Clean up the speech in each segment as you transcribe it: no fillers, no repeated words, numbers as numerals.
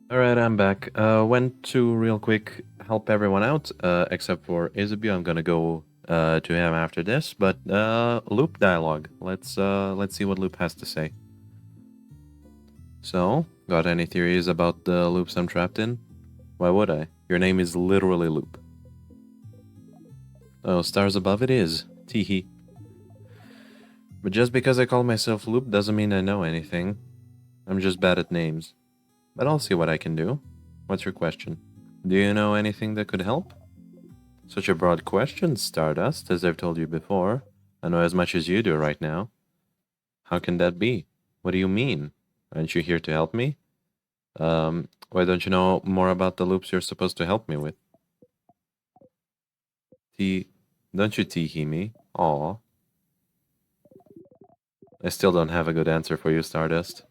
Alright, I'm back. Went to real quick help everyone out, except for Isabel. I'm gonna go to him after this. But Loop dialogue. Let's see what Loop has to say. So, got any theories about the loops I'm trapped in? Why would I? Your name is literally Loop. Oh, stars above it is. Teehee. But just because I call myself Loop doesn't mean I know anything. I'm just bad at names. But I'll see what I can do. What's your question? Do you know anything that could help? Such a broad question, Stardust, as I've told you before. I know as much as you do right now. How can that be? What do you mean? Aren't you here to help me? Why don't you know more about the loops you're supposed to help me with? T. Don't you tee-hee me? Aw. I still don't have a good answer for you, Stardust.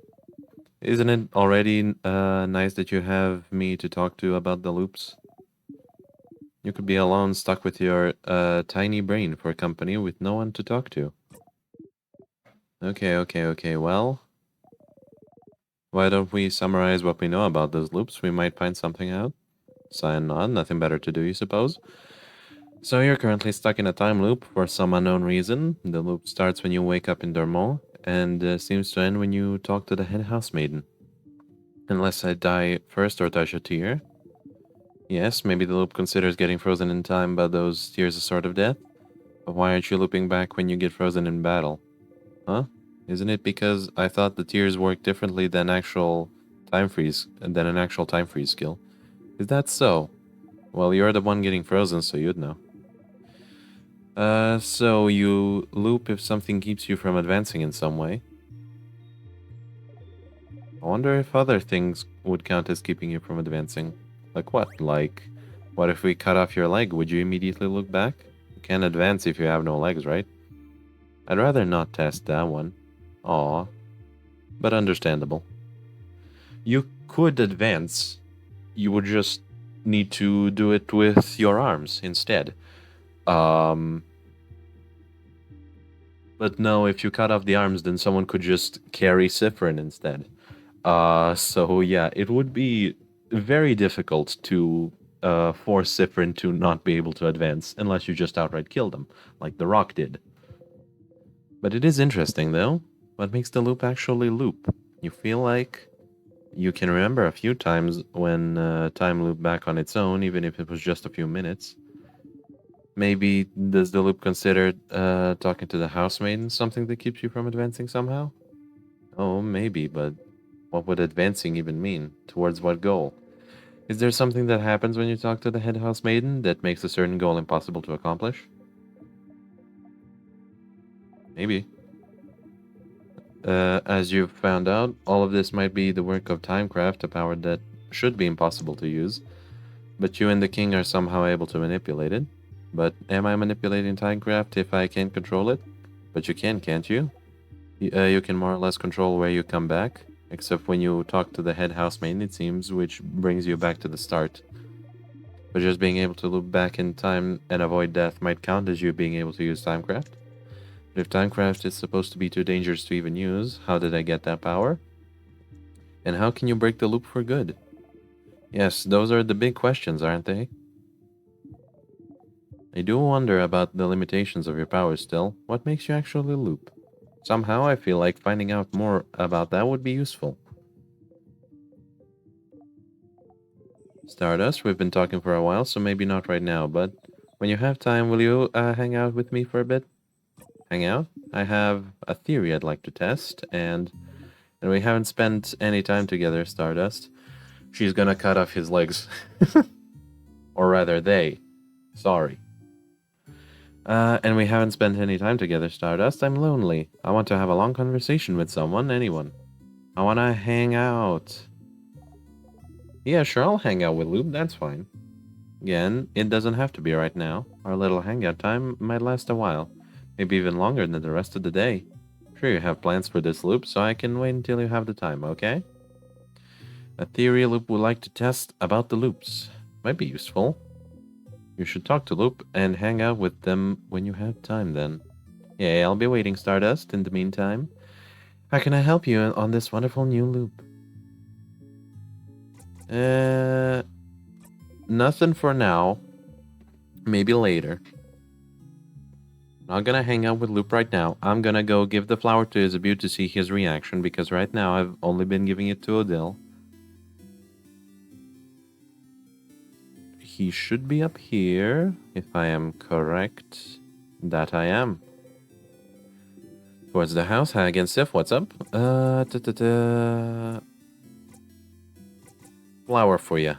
Isn't it already nice that you have me to talk to about the loops? You could be alone, stuck with your tiny brain for company with no one to talk to. Okay, well, why don't we summarize what we know about those loops? We might find something out. Sign on, nothing better to do, you suppose? So you're currently stuck in a time loop for some unknown reason. The loop starts when you wake up in Dormont, and seems to end when you talk to the head housemaiden. Unless I die first or touch a tear. Yes, maybe the loop considers getting frozen in time, but those tears a sort of death? But why aren't you looping back when you get frozen in battle? Huh? Isn't it because I thought the tears work differently than an actual time freeze skill? Is that so? Well, you're the one getting frozen, so you'd know. So you loop if something keeps you from advancing in some way. I wonder if other things would count as keeping you from advancing. Like what? Like, what if we cut off your leg? Would you immediately look back? You can't advance if you have no legs, right? I'd rather not test that one. Aw, but understandable. You could advance. You would just need to do it with your arms instead. Um, but no, if you cut off the arms, then someone could just carry Siffrin instead. So yeah, it would be very difficult to force Siffrin to not be able to advance unless you just outright kill them, like the Rock did. But it is interesting though. What makes the loop actually loop? You feel like you can remember a few times when time looped back on its own, even if it was just a few minutes. Maybe does the loop consider talking to the housemaiden something that keeps you from advancing somehow? Oh, maybe, but what would advancing even mean? Towards what goal? Is there something that happens when you talk to the head housemaiden that makes a certain goal impossible to accomplish? Maybe. As you've found out, all of this might be the work of Timecraft, a power that should be impossible to use, but you and the king are somehow able to manipulate it. But am I manipulating Timecraft if I can't control it? But you can, can't you? You can more or less control where you come back, except when you talk to the head housemaid, it seems, which brings you back to the start. But just being able to loop back in time and avoid death might count as you being able to use Timecraft. But if Timecraft is supposed to be too dangerous to even use, how did I get that power? And how can you break the loop for good? Yes, those are the big questions, aren't they? I do wonder about the limitations of your powers still. What makes you actually loop? Somehow I feel like finding out more about that would be useful. Stardust, we've been talking for a while, so maybe not right now, but when you have time, will you hang out with me for a bit? Hang out? I have a theory I'd like to test, and we haven't spent any time together, Stardust. She's gonna cut off his legs. Or rather, they. Sorry. And we haven't spent any time together, Stardust. I'm lonely. I want to have a long conversation with someone, anyone. I want to hang out. Yeah, sure, I'll hang out with Loop, that's fine. Again, it doesn't have to be right now. Our little hangout time might last a while. Maybe even longer than the rest of the day. Sure, you have plans for this loop, so I can wait until you have the time, okay? A theory Loop would like to test about the loops. Might be useful. You should talk to Loop and hang out with them when you have time then. Yeah, I'll be waiting, Stardust, in the meantime. How can I help you on this wonderful new loop? Nothing for now. Maybe later. Not gonna hang out with Loop right now. I'm gonna go give the flower to Isabu to see his reaction, because right now I've only been giving it to Odile. He should be up here, if I am correct. That I am. Towards the house. Hi again, Sif. What's up? Flower for you.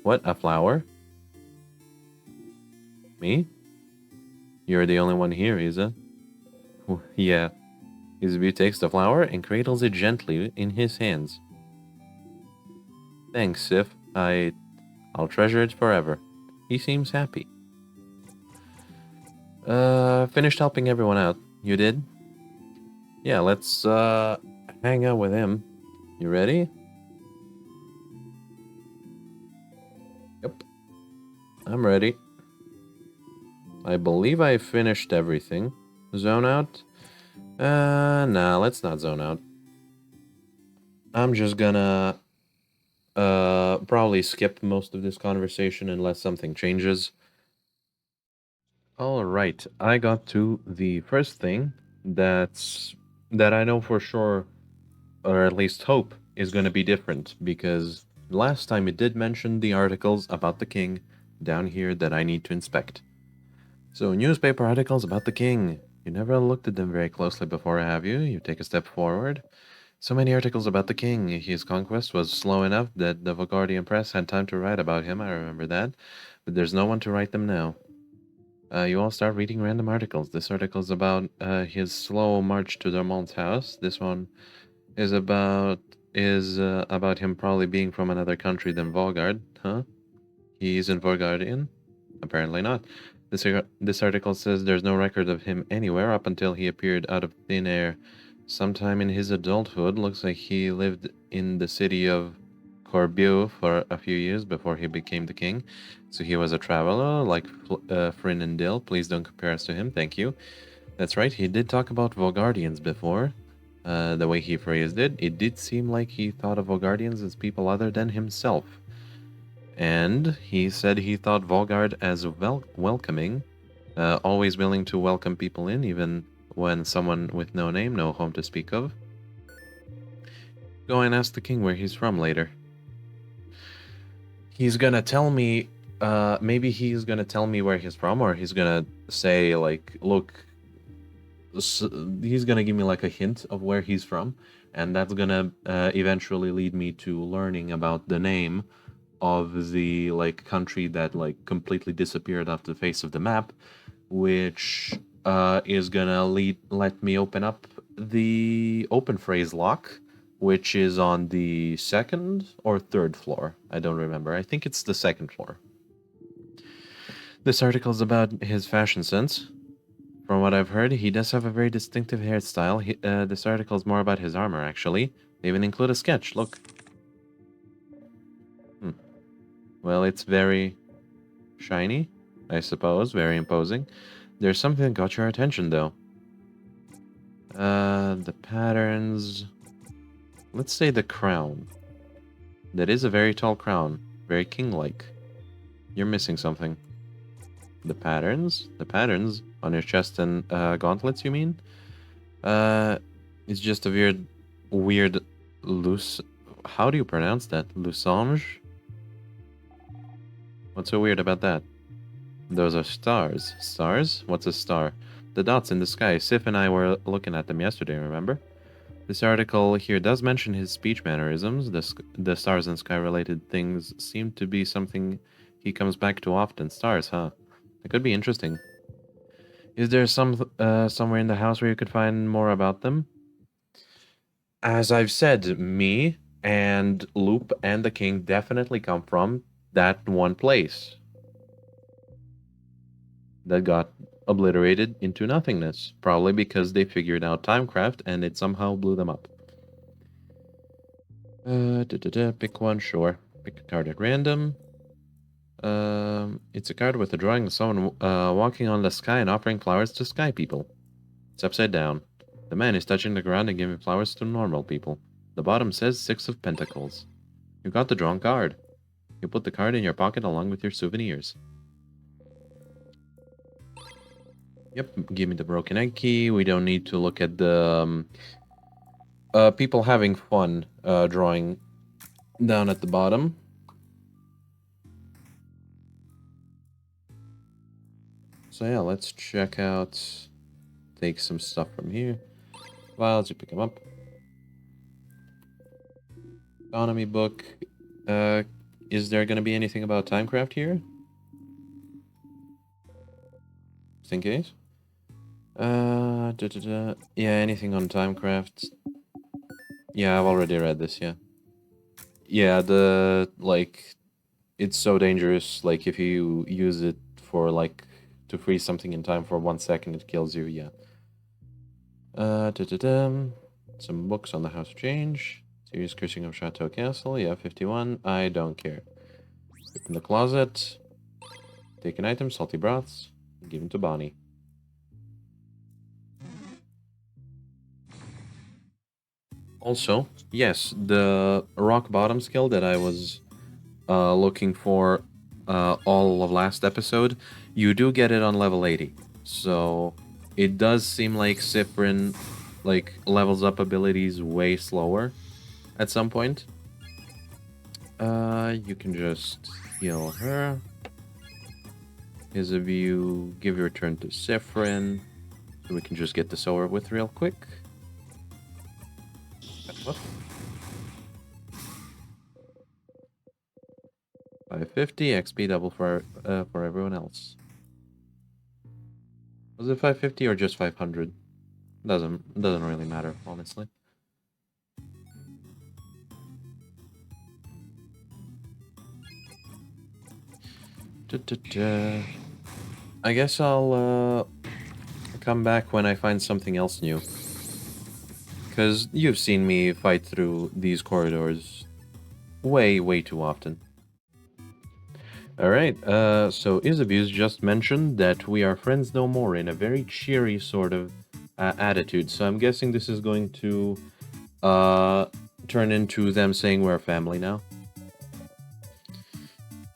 What? A flower? Me? You're the only one here, Isa. Yeah. Isabu takes the flower and cradles it gently in his hands. Thanks, Sif. I'll treasure it forever. He seems happy. Finished helping everyone out. You did? Yeah, let's, hang out with him. You ready? Yep. I'm ready. I believe I finished everything. Zone out? Nah, let's not zone out. I'm just gonna, probably skip most of this conversation unless something changes. Alright, I got to the first thing that I know for sure, or at least hope, is going to be different, because last time it did mention the articles about the king down here that I need to inspect. So, newspaper articles about the king. You never looked at them very closely before, have you? You take a step forward. So many articles about the king. His conquest was slow enough that the Valgardian press had time to write about him, I remember that. But there's no one to write them now. You all start reading random articles. This article is about his slow march to Dormont's house. This one is about him probably being from another country than Volgard. Huh? He's in Volgardian? Apparently not. This article says there's no record of him anywhere up until he appeared out of thin air sometime in his adulthood. Looks like he lived in the city of Corbeau for a few years before he became the king. So he was a traveler, like Fryn and Dill. Please don't compare us to him, thank you. That's right, he did talk about Volgardians before. The way he phrased it did seem like he thought of Volgardians as people other than himself. And he said he thought Volgard as welcoming, always willing to welcome people in, even when someone with no name, no home to speak of. Go and ask the king where he's from later. He's gonna tell me, maybe he's gonna tell me where he's from, or he's gonna say, like, look, he's gonna give me, like, a hint of where he's from, and that's gonna eventually lead me to learning about the name of the, like, country that, like, completely disappeared off the face of the map, which is gonna let me open up the open phrase lock, which is on the second or third floor. I don't remember. I think it's the second floor. This article is about his fashion sense. From what I've heard, he does have a very distinctive hairstyle. This article is more about his armor, actually. They even include a sketch. Look. Well, it's very shiny, I suppose. Very imposing. There's something that got your attention, though. The patterns... Let's say the crown. That is a very tall crown. Very king-like. You're missing something. The patterns? The patterns on your chest and gauntlets, you mean? It's just a weird loose... How do you pronounce that? Losange? What's so weird about that? Those are stars. Stars? What's a star? The dots in the sky. Sif and I were looking at them yesterday, remember? This article here does mention his speech mannerisms. The stars and sky-related things seem to be something he comes back to often. Stars, huh? That could be interesting. Is there somewhere in the house where you could find more about them? As I've said, me and Loop and the King definitely come from that one place that got obliterated into nothingness, probably because they figured out timecraft and it somehow blew them up. Pick one, sure. Pick a card at random. It's a card with a drawing of someone walking on the sky and offering flowers to sky people. It's upside down. The man is touching the ground and giving flowers to normal people. The bottom says Six of Pentacles. You got the drawn card. You put the card in your pocket along with your souvenirs. Yep, give me the broken egg key. We don't need to look at the people having fun drawing down at the bottom. So yeah, let's check out, take some stuff from here. Files, you pick them up. Economy book. Is there going to be anything about Timecraft here? Just in case. Yeah, anything on Timecraft? Yeah, I've already read this, yeah. Yeah, it's so dangerous, like, if you use it for, like, to freeze something in time for 1 second, it kills you, yeah. Some books on the House of Change. Serious Cursing of Chateau Castle, yeah, 51. I don't care. Open the closet. Take an item, salty broths. Give them to Bonnie. Also, yes, the rock bottom skill that I was looking for all of last episode, you do get it on level 80. So it does seem like Siffrin like levels up abilities way slower at some point. You can just heal her. Here's a view. Give your turn to Siffrin. So we can just get this over with real quick. Whoop. 550 XP double for everyone else. Was it 550 or just 500? Doesn't really matter, honestly. I guess I'll come back when I find something else new. Because you've seen me fight through these corridors way too often. Alright, so Isabeau's just mentioned that we are friends no more in a very cheery sort of attitude. So I'm guessing this is going to turn into them saying we're family now.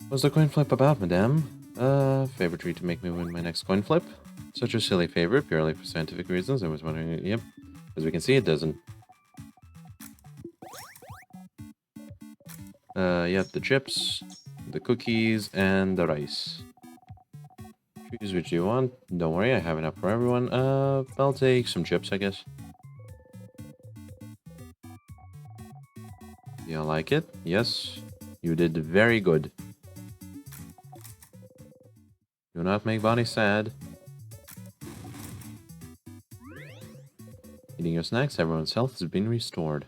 What's the coin flip about, madame? Favorite treat to make me win my next coin flip? Such a silly favorite, purely for scientific reasons. I was wondering, yep. As we can see, it doesn't. Yep, the chips, the cookies, and the rice. Choose which you want. Don't worry, I have enough for everyone. I'll take some chips, I guess. You like it? Yes. You did very good. Do not make Bonnie sad. Eating your snacks, everyone's health has been restored.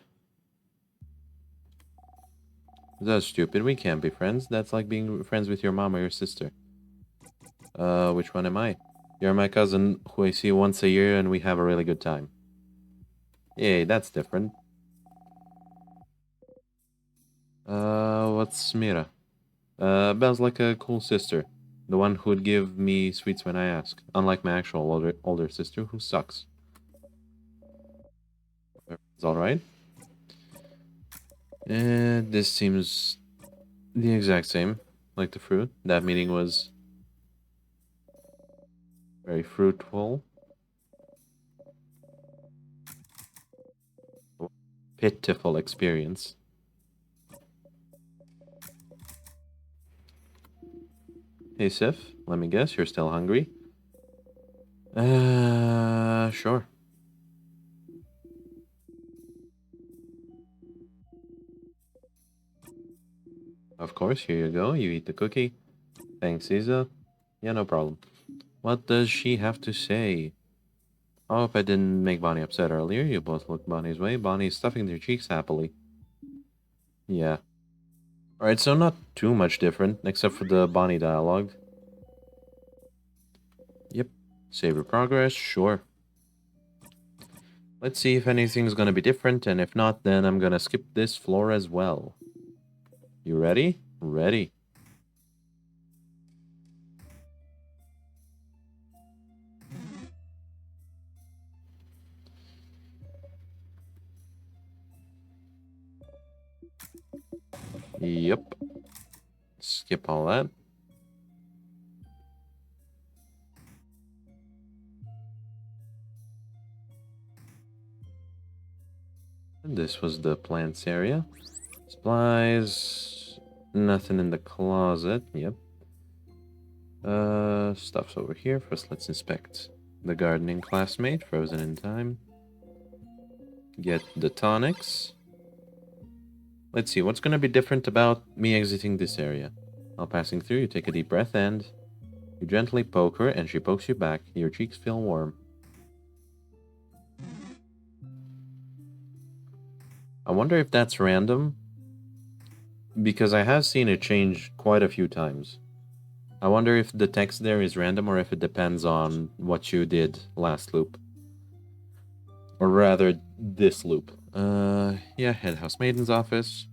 That's stupid. We can't be friends. That's like being friends with your mom or your sister. Which one am I? You're my cousin who I see once a year and we have a really good time. Yay, that's different. What's Mira? Belle's like a cool sister. The one who'd give me sweets when I ask. Unlike my actual older sister who sucks. It's alright. And this seems the exact same. Like the fruit. That meeting was very fruitful. Pitiful experience. Hey Sif, let me guess, you're still hungry? Sure. Of course, here you go, you eat the cookie. Thanks, Isa. Yeah, no problem. What does she have to say? I hope I didn't make Bonnie upset earlier. You both look Bonnie's way. Bonnie's stuffing their cheeks happily. Yeah. Alright, so not too much different, except for the Bonnie dialogue. Yep. Save your progress, sure. Let's see if anything's gonna be different, and if not, then I'm gonna skip this floor as well. You ready? Ready. Yep. Skip all that. And this was the plants area. Supplies. Nothing in the closet. Yep. Stuff's over here. First, let's inspect the gardening classmate, frozen in time. Get the tonics. Let's see, what's gonna be different about me exiting this area? While passing through, you take a deep breath and you gently poke her, and she pokes you back. Your cheeks feel warm. I wonder if that's random, because I have seen it change quite a few times. I wonder if the text there is random or if it depends on what you did last loop. Or rather, this loop. Yeah, head housemaiden's office.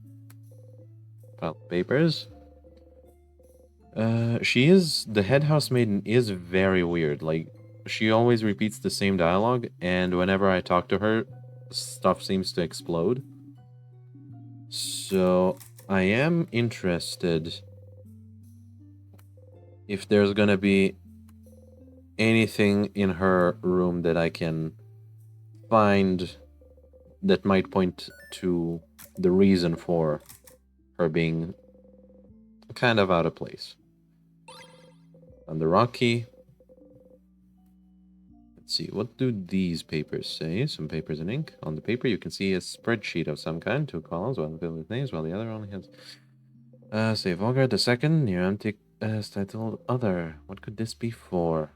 File papers. The head housemaiden is very weird. Like, she always repeats the same dialogue, and whenever I talk to her, stuff seems to explode. So, I am interested if there's gonna be anything in her room that I can find that might point to the reason for her being kind of out of place. On the rocky. Let's see, what do these papers say? Some papers in ink. On the paper, you can see a spreadsheet of some kind, 2 columns, one filled with names, while the other only has. Say Volgar the second, near empty titled Other. What could this be for?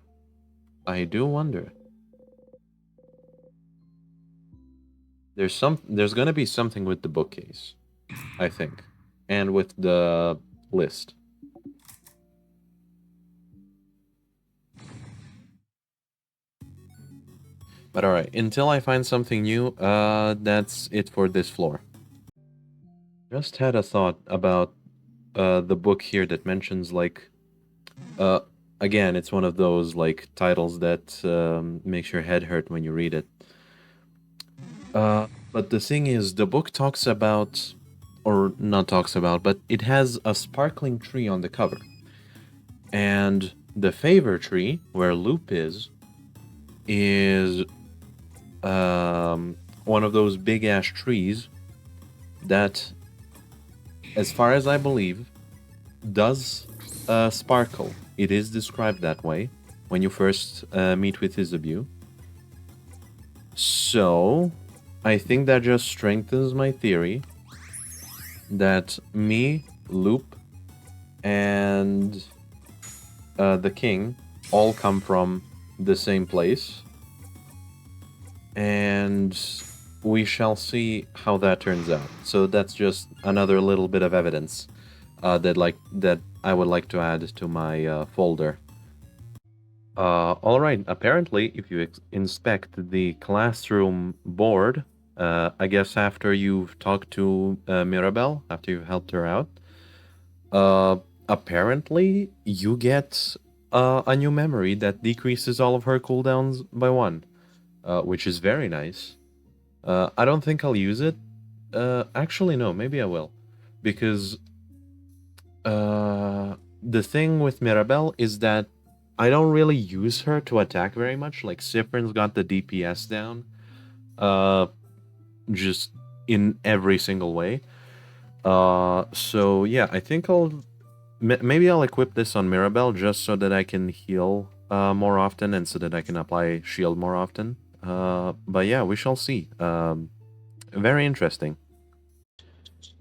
I do wonder. There's gonna be something with the bookcase, I think, and with the list. But alright, until I find something new, that's it for this floor. Just had a thought about the book here that mentions, like, again, it's one of those, like, titles that makes your head hurt when you read it. But the thing is, the book talks about, or not talks about, but it has a sparkling tree on the cover. And the favor tree, where Loop is one of those big ash trees that, as far as I believe, does sparkle. It is described that way when you first meet with Isabeau. So, I think that just strengthens my theory that me, Loop, and the king all come from the same place. And we shall see how that turns out. So that's just another little bit of evidence that I would like to add to my folder. All right. Apparently, if you inspect the classroom board, I guess after you've talked to Mirabelle, after you've helped her out, apparently you get a new memory that decreases all of her cooldowns by 1, which is very nice. I don't think I'll use it. Actually, no, maybe I will. Because the thing with Mirabelle is that I don't really use her to attack very much. Like, Siffrin's got the DPS down. Just in every single way. So yeah, I think maybe I'll equip this on Mirabelle just so that I can heal more often and so that I can apply shield more often. But yeah, we shall see. Very interesting.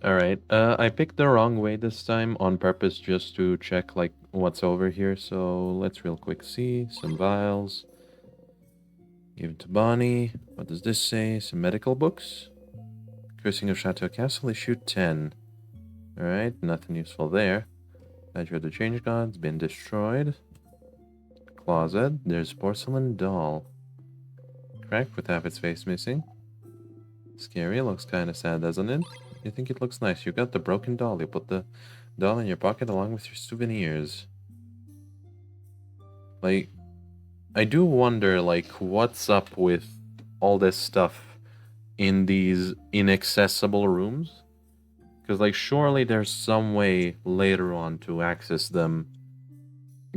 Alright, I picked the wrong way this time on purpose just to check, like, what's over here. So let's real quick see. Some vials. Give it to Bonnie. What does this say? Some medical books. Cursing of Chateau Castle, issue 10. Alright, nothing useful there. Statue of the Change God's been destroyed. Closet. There's porcelain doll. Cracked with half its face missing. Scary. Looks kind of sad, doesn't it? You think it looks nice. You got the broken doll. You put the doll in your pocket along with your souvenirs. Like, I do wonder, like, what's up with all this stuff in these inaccessible rooms? Because, like, surely there's some way later on to access them,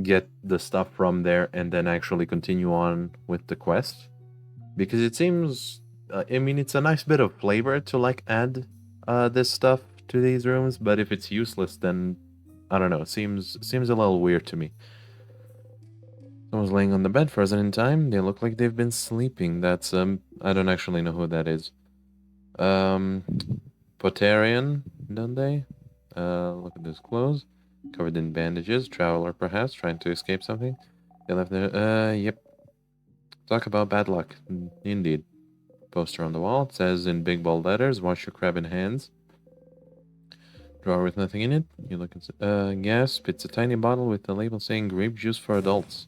get the stuff from there, and then actually continue on with the quest. Because it seems, I mean, it's a nice bit of flavor to, like, add this stuff to these rooms, but if it's useless, then I don't know. It seems a little weird to me. Someone's laying on the bed frozen in time. They look like they've been sleeping. That's I don't actually know who that is. Um Potarian, don't they? Look at those clothes. Covered in bandages. Traveler perhaps, trying to escape something. They left there. Yep. Talk about bad luck. Indeed. Poster on the wall. It says in big bold letters, wash your crabbing hands. Drawer with nothing in it. You look at gasp. It's a tiny bottle with a label saying grape juice for adults.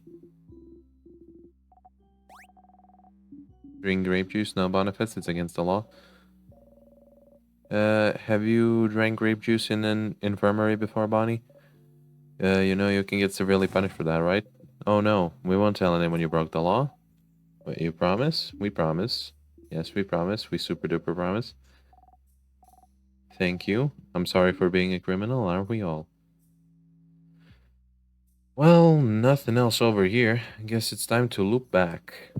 Drink grape juice, no benefits, it's against the law. Have you drank grape juice in an infirmary before, Bonnie? You know you can get severely punished for that, right? Oh no, we won't tell anyone you broke the law. Wait, you promise? We promise. Yes, we promise. We super duper promise. Thank you. I'm sorry for being a criminal, aren't we all? Well, nothing else over here. I guess it's time to loop back.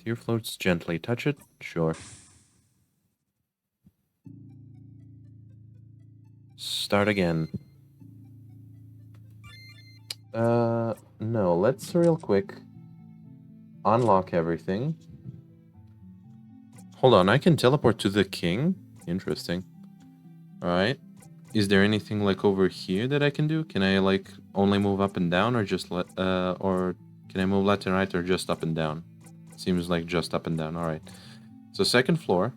Tear floats gently. Touch it? Sure. Start again. No, let's real quick unlock everything. Hold on, I can teleport to the king? Interesting. Alright. Is there anything like over here that I can do? Can I like only move up and down or just or can I move left and right or just up and down? Seems like just up and down. Alright. So second floor.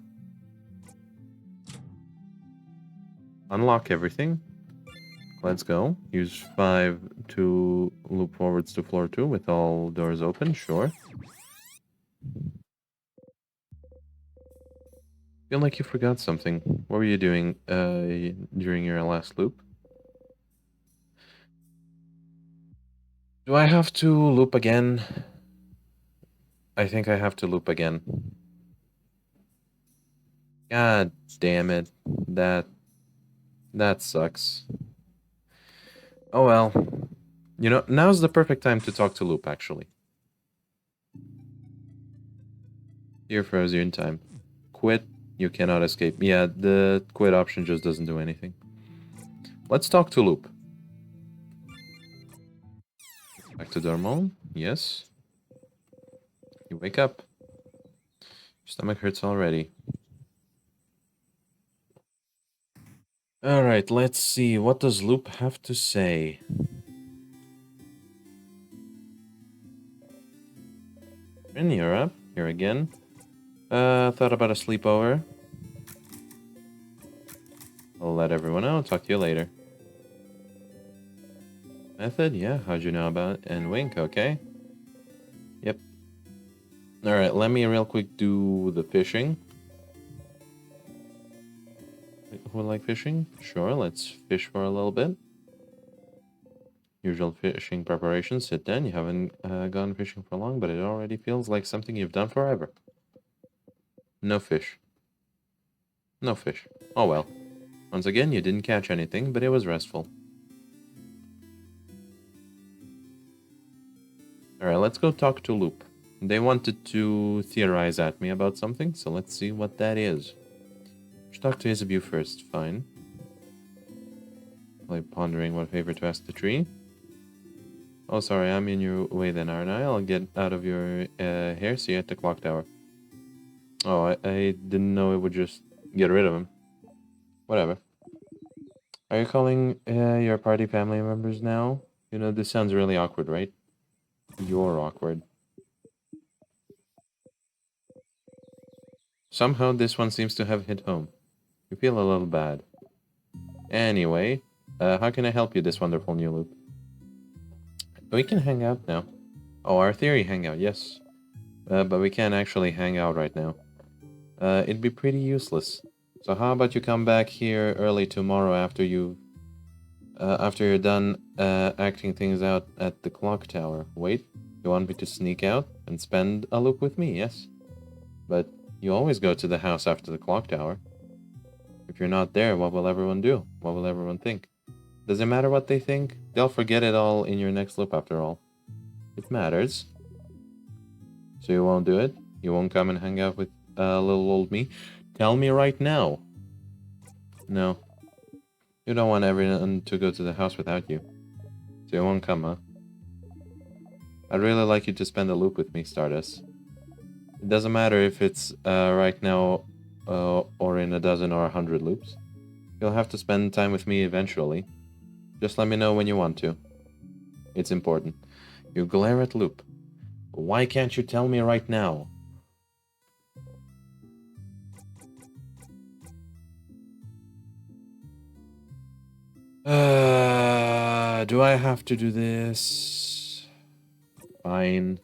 Unlock everything. Let's go. Use 5 to loop forwards to floor 2 with all doors open. Sure. Feel like you forgot something. What were you doing during your last loop? Do I have to loop again? I think I have to loop again. God damn it. That sucks. Oh well. You know, now's the perfect time to talk to Loop, actually. You're frozen in time. Quit. You cannot escape. Yeah, the quit option just doesn't do anything. Let's talk to Loop. Back to normal. Yes. You wake up. Your stomach hurts already. Alright, let's see. What does Loop have to say? In Europe, here again. Thought about a sleepover. I'll let everyone know. Talk to you later. Method? Yeah, how'd you know about it? And wink, okay? Yep. Alright, let me real quick do the fishing. Who would like fishing? Sure, let's fish for a little bit. Usual fishing preparations. Sit down. You haven't gone fishing for long, but it already feels like something you've done forever. No fish. No fish. Oh well. Once again, you didn't catch anything, but it was restful. Alright, let's go talk to Loop. They wanted to theorize at me about something, so let's see what that is. Should talk to Isabeau first. Fine. Like pondering what favor to ask the tree. Oh, sorry, I'm in your way then, aren't I? I'll get out of your hair, see you at the clock tower. Oh, I didn't know it would just get rid of him. Whatever. Are you calling your party family members now? You know, this sounds really awkward, right? You're awkward. Somehow this one seems to have hit home. You feel a little bad. Anyway, how can I help you this wonderful new loop? We can hang out now. Oh, our theory hangout, yes. But we can't actually hang out right now. It'd be pretty useless. So how about you come back here early tomorrow after you're done acting things out at the clock tower. Wait, you want me to sneak out and spend a loop with me? Yes. But you always go to the house after the clock tower. If you're not there, what will everyone do? What will everyone think? Does it matter what they think? They'll forget it all in your next loop after all. It matters. So you won't do it? You won't come and hang out with little old me? Tell me right now. No. You don't want everyone to go to the house without you. So you won't come, huh? I'd really like you to spend a loop with me, Stardust. It doesn't matter if it's right now or in a dozen or 100 loops. You'll have to spend time with me eventually. Just let me know when you want to. It's important. You glare at Loop. Why can't you tell me right now? Do I have to do this? Fine.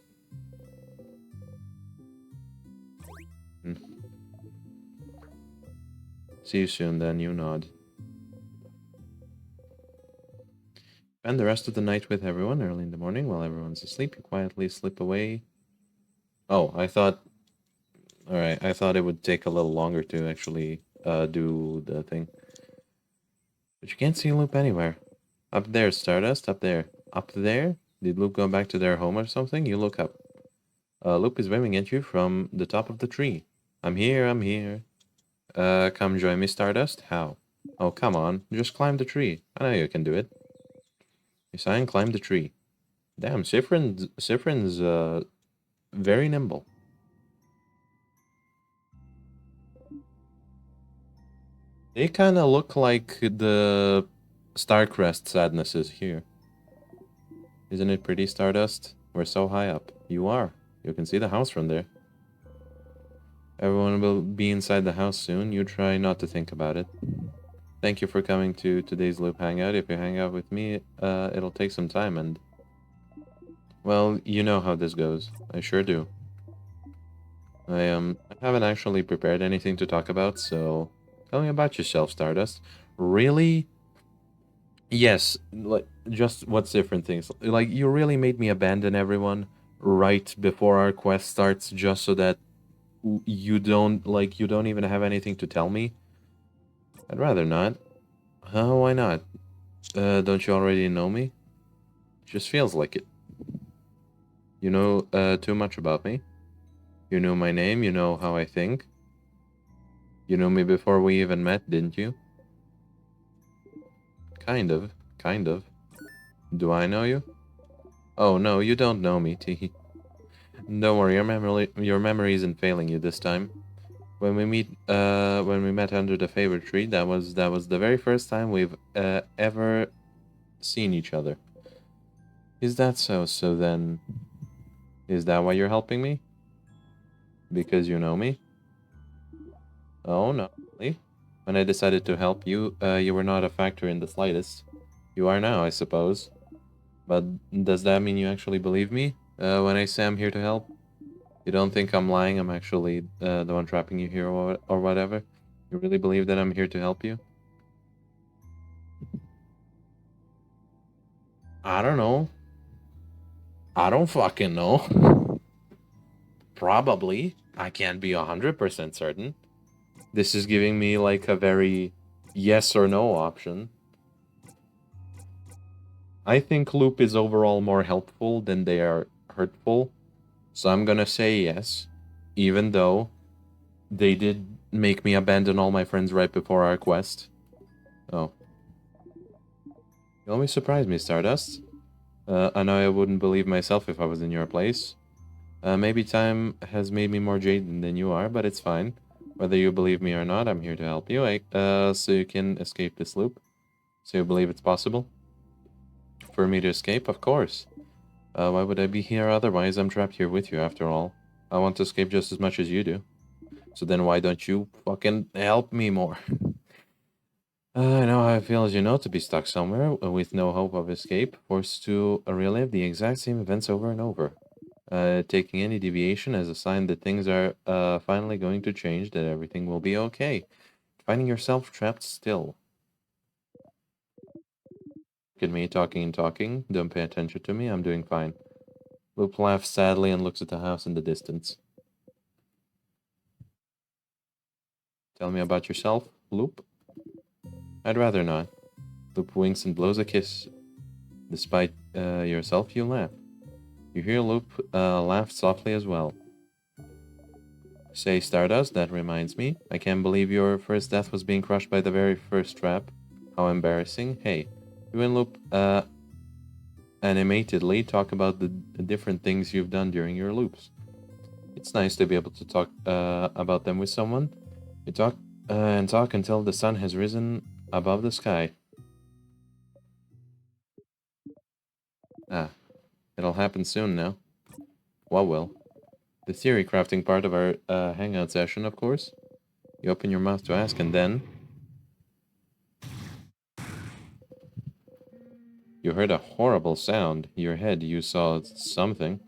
See you soon then, you nod. Spend the rest of the night with everyone. Early in the morning, while everyone's asleep, you quietly slip away. Oh, I thought... Alright, I thought it would take a little longer to actually do the thing. But you can't see Loop anywhere. Up there, Stardust, up there. Up there? Did Loop go back to their home or something? You look up. Loop is waving at you from the top of the tree. I'm here, I'm here. Come join me, Stardust? How? Oh, come on. Just climb the tree. I know you can do it. Yes, I can climb the tree. Damn, Siffrin's very nimble. They kind of look like the Starcrest sadnesses here. Isn't it pretty, Stardust? We're so high up. You are. You can see the house from there. Everyone will be inside the house soon. You try not to think about it. Thank you for coming to today's Loop Hangout. If you hang out with me, it'll take some time and... Well, you know how this goes. I sure do. I haven't actually prepared anything to talk about, so... Tell me about yourself, Stardust. Really? Yes, like, just what's different things. Like, you really made me abandon everyone right before our quest starts just so that you don't even have anything to tell me? I'd rather not. Huh, why not? Don't you already know me? Just feels like it. You know, too much about me. You know my name, you know how I think. You knew me before we even met, didn't you? Kind of. Kind of. Do I know you? Oh, no, you don't know me, Tee. Don't worry, your memory isn't failing you this time. When we met under the favorite tree, that was the very first time we've ever seen each other. Is that so? So then, is that why you're helping me? Because you know me? Oh, no, really? When I decided to help you, you were not a factor in the slightest. You are now, I suppose. But does that mean you actually believe me when I say I'm here to help? You don't think I'm lying, I'm actually the one trapping you here or whatever? You really believe that I'm here to help you? I don't know. I don't fucking know. Probably. I can't be 100% certain. This is giving me like a very yes or no option. I think Loop is overall more helpful than they are hurtful. So I'm gonna say yes. Even though they did make me abandon all my friends right before our quest. Oh. You always surprise me, Stardust. I know I wouldn't believe myself if I was in your place. Maybe time has made me more jaded than you are, but it's fine. Whether you believe me or not, I'm here to help you, so you can escape this loop. So you believe it's possible? For me to escape? Of course. Why would I be here otherwise? I'm trapped here with you, after all. I want to escape just as much as you do. So then why don't you fucking help me more? I know how it feels, you know, to be stuck somewhere with no hope of escape, forced to relive the exact same events over and over. Taking any deviation as a sign that things are finally going to change, that everything will be okay. Finding yourself trapped still. Look at me talking and talking. Don't pay attention to me. I'm doing fine. Loop laughs sadly and looks at the house in the distance. Tell me about yourself, Loop. I'd rather not. Loop winks and blows a kiss. Despite yourself, you laugh. You hear Loop laugh softly as well. Say, Stardust, that reminds me. I can't believe your first death was being crushed by the very first trap. How embarrassing. Hey, you and Loop animatedly talk about the different things you've done during your loops. It's nice to be able to talk about them with someone. You talk and talk until the sun has risen above the sky. Ah, it'll happen soon now. What will? The theory crafting part of our hangout session, of course. You open your mouth to ask, and then you heard a horrible sound. Your head, you saw something.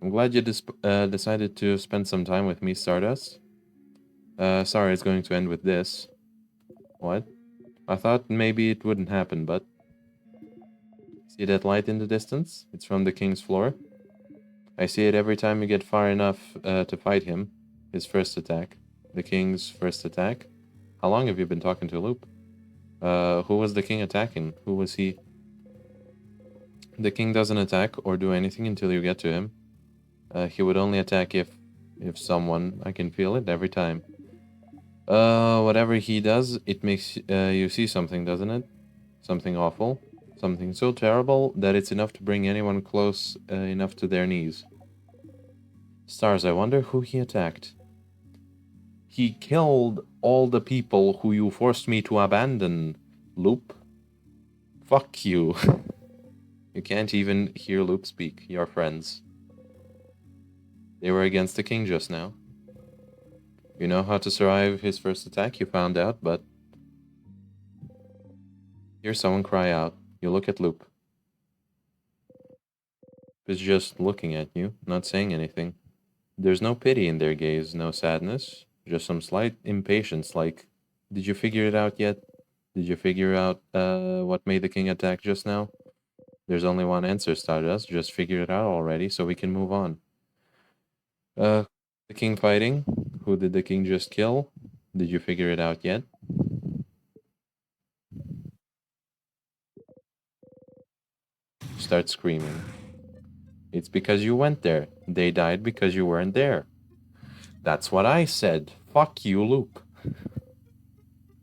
I'm glad you decided to spend some time with me, Stardust. Sorry it's going to end with this. What? I thought maybe it wouldn't happen, but... See that light in the distance? It's from the king's floor. I see it every time you get far enough to fight him. His first attack. The king's first attack? How long have you been talking to Loop? Who was the king attacking? Who was he? The king doesn't attack or do anything until you get to him. He would only attack if someone... I can feel it every time. Whatever he does, it makes you see something, doesn't it? Something awful. Something so terrible that it's enough to bring anyone close enough to their knees. Stars, I wonder who he attacked. He killed all the people who you forced me to abandon, Loop. Fuck you. You can't even hear Loop speak, your friends. They were against the king just now. You know how to survive his first attack, you found out, but... Hear someone cry out. You look at Loop. He's just looking at you, not saying anything. There's no pity in their gaze, no sadness, just some slight impatience, like, did you figure it out yet? Did you figure out what made the king attack just now? There's only one answer, Stardust. Just figure it out already so we can move on. The king fighting? Who did the king just kill? Did you figure it out yet? Start screaming. It's because you went there. They died because you weren't there. That's what I said. Fuck you, Loop.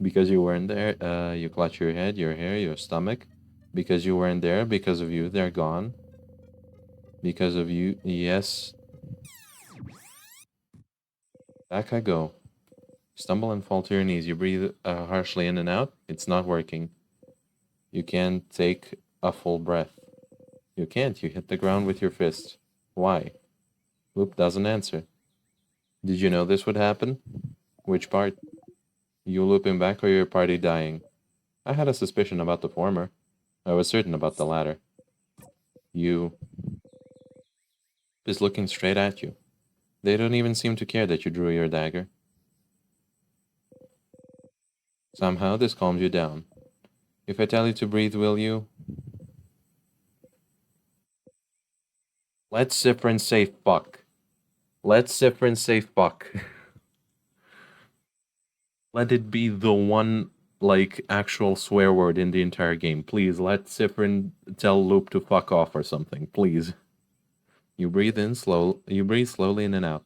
Because you weren't there, you clutch your head, your hair, your stomach. Because you weren't there, because of you, they're gone. Because of you, yes. Back I go. Stumble and fall to your knees. You breathe harshly in and out. It's not working. You can't take a full breath. You can't. You hit the ground with your fist. Why? Loop doesn't answer. Did you know this would happen? Which part? You looping back or your party dying? I had a suspicion about the former. I was certain about the latter. You is looking straight at you. They don't even seem to care that you drew your dagger. Somehow this calms you down. If I tell you to breathe, will you? Let Siffrin say fuck. Let Siffrin say fuck. Let it be the one, like, actual swear word in the entire game. Please, let Siffrin tell Loop to fuck off or something. Please. You breathe slowly in and out.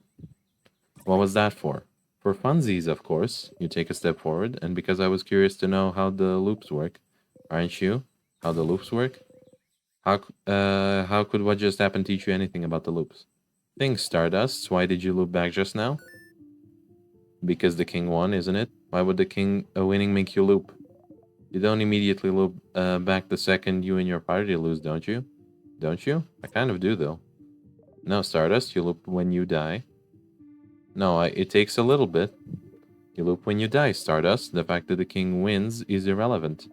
What was that for? For funsies, of course. You take a step forward, and because I was curious to know how the loops work. Aren't you? How the loops work? How could what just happened teach you anything about the loops? Think, Stardust. Why did you loop back just now? Because the king won, isn't it? Why would the king winning make you loop? You don't immediately loop back the second you and your party lose, don't you? Don't you? I kind of do, though. No, Stardust, you loop when you die. No, it takes a little bit. You loop when you die, Stardust. The fact that the king wins is irrelevant.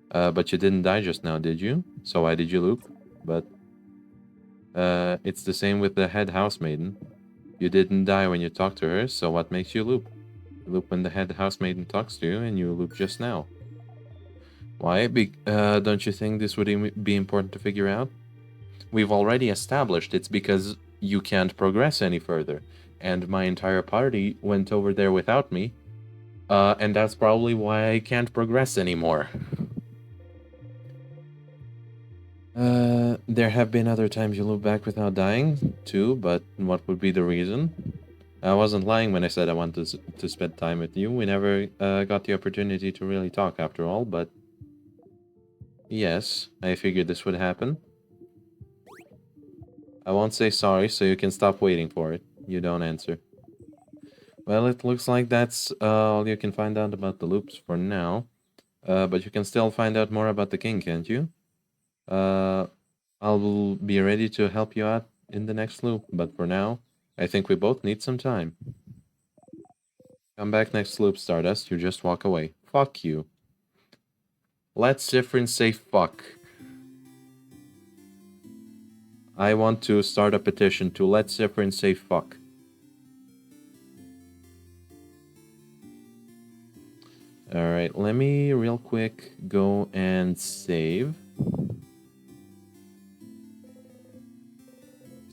But you didn't die just now, did you? So why did you loop? But it's the same with the head housemaiden. You didn't die when you talked to her, so what makes you loop? You loop when the head housemaiden talks to you, and you loop just now. Why? Don't you think this would be important to figure out? We've already established it's because you can't progress any further, and my entire party went over there without me. And that's probably why I can't progress anymore. There have been other times you loop back without dying, too, but what would be the reason? I wasn't lying when I said I wanted to spend time with you. We never got the opportunity to really talk after all, but yes, I figured this would happen. I won't say sorry, so you can stop waiting for it. You don't answer. Well, it looks like that's all you can find out about the loops for now. But you can still find out more about the king, can't you? Uh, I'll be ready to help you out in the next loop, but for now, I think we both need some time. Come back next loop, Stardust. You just walk away. Fuck you. Let Siffrin say fuck. I want to start a petition to let Siffrin say fuck. Alright, let me real quick go and save.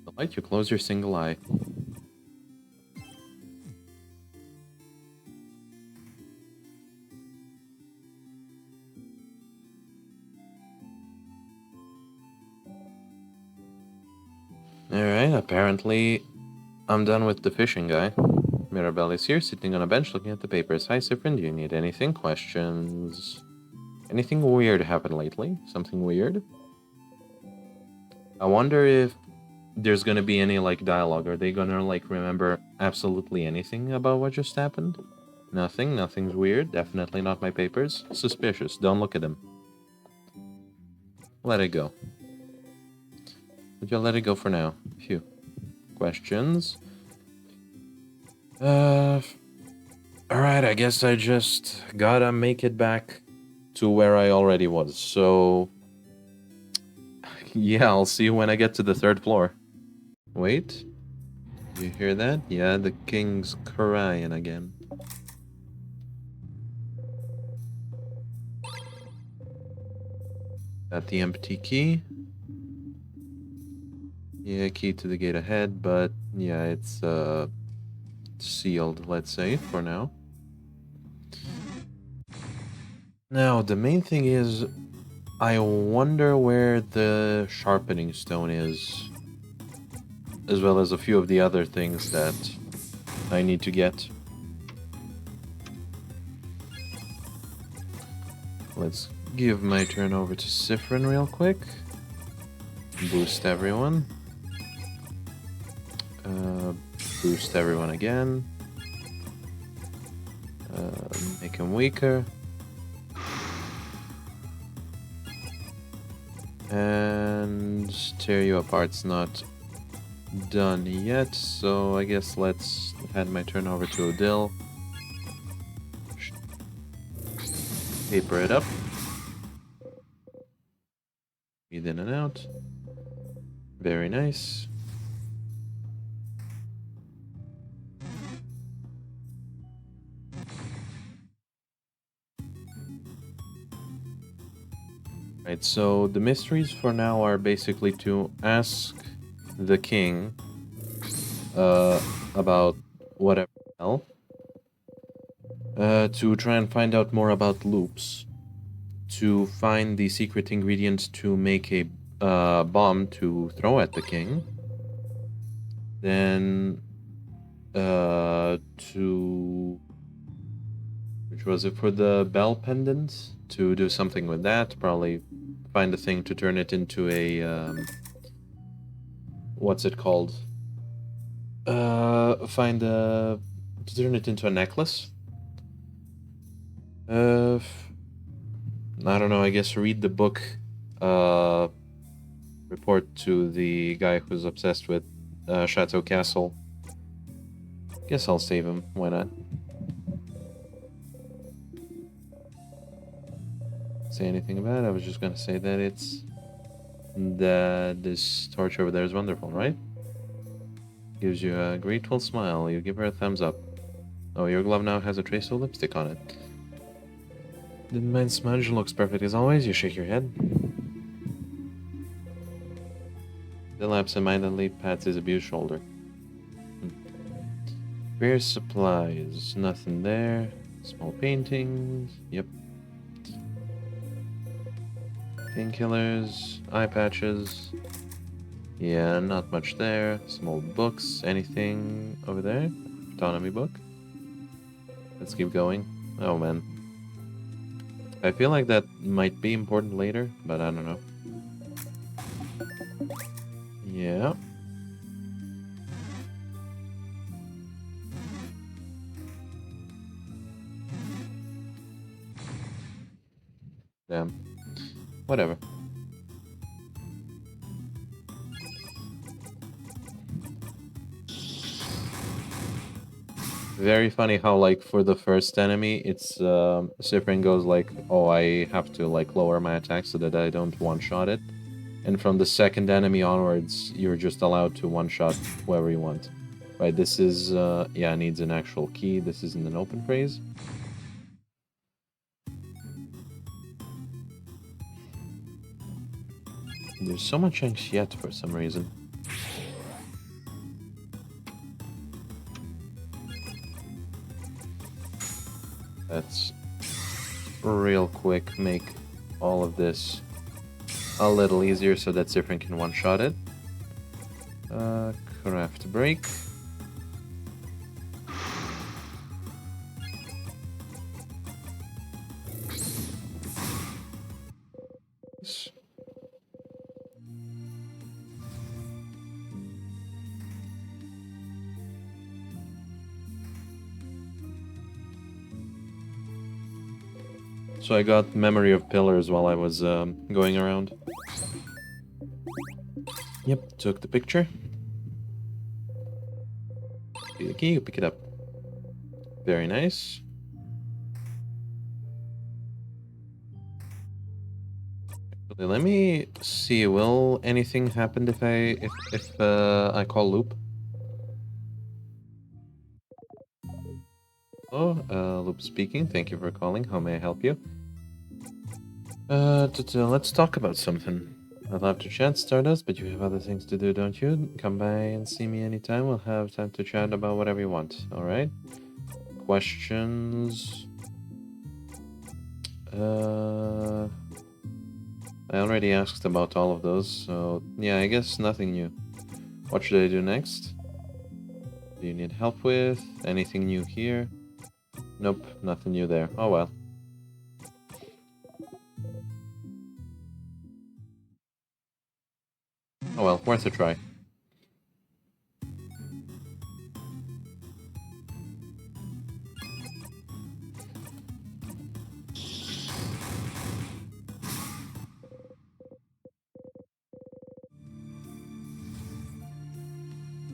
The light, you close your single eye. Alright, apparently I'm done with the fishing guy. Mirabelle is here, sitting on a bench looking at the papers. Hi, Siffrin, do you need anything? Questions? Anything weird happened lately? Something weird? I wonder if there's gonna be any, like, dialogue. Are they gonna, like, remember absolutely anything about what just happened? Nothing, nothing's weird. Definitely not my papers. Suspicious. Don't look at them. Let it go. Would you let it go for now? Phew. Questions? Alright, I guess I just gotta make it back to where I already was, so... Yeah, I'll see you when I get to the 3rd floor. Wait. You hear that? Yeah, the king's crying again. Got the empty key. Yeah, key to the gate ahead, but yeah, it's sealed, let's say, for now. Now, the main thing is, I wonder where the sharpening stone is, as well as a few of the other things that I need to get. Let's give my turn over to Siffrin real quick. Boost everyone. Boost everyone again. Make him weaker. And tear you apart's not done yet, so I guess let's hand my turn over to Odile. Paper it up. Breathe in and out. Very nice. Right, so the mysteries for now are basically to ask the king about whatever the hell, to try and find out more about loops, to find the secret ingredient to make a bomb to throw at the king, then to... which was it, for the bell pendant? To do something with that, probably find a thing to turn it into a, what's it called? Find a... to turn it into a necklace? I don't know, I guess read the book, report to the guy who's obsessed with, Chateau Castle. Guess I'll save him, why not? Say anything about it, I was just gonna say that it's... that this torch over there is wonderful, right? Gives you a grateful smile, you give her a thumbs up. Oh, your glove now has a trace of lipstick on it. Didn't mind smudge, looks perfect as always, you shake your head. Still absent-mindedly pats his abused shoulder. Beer supplies, nothing there. Small paintings. Yep. Painkillers. Eye patches. Yeah, not much there. Small books. Anything over there? Autonomy book. Let's keep going. Oh man. I feel like that might be important later, but I don't know. Yeah. Damn. Whatever. Very funny how, like, for the first enemy, it's, Siffrin goes like, oh, I have to, like, lower my attack so that I don't one-shot it. And from the second enemy onwards, you're just allowed to one-shot whoever you want. Right, this is, yeah, needs an actual key. This isn't an open phrase. There's so much yet for some reason. Let's real quick make all of this a little easier so that Siffrin can one-shot it. Craft break. So I got memory of pillars while I was going around. Yep, took the picture. See the key, you pick it up. Very nice. Okay, let me see. Will anything happen if I call loop? Oh, loop speaking. Thank you for calling. How may I help you? Let's talk about something. I'd love to chat Stardust, but you have other things to do, don't you? Come by and see me anytime. We'll have time to chat about whatever you want. All right? Questions? I already asked about all of those, so yeah, I guess nothing new. What should I do next? Do you need help with? Anything new here? Nope, nothing new there. Oh well. Oh well, worth a try.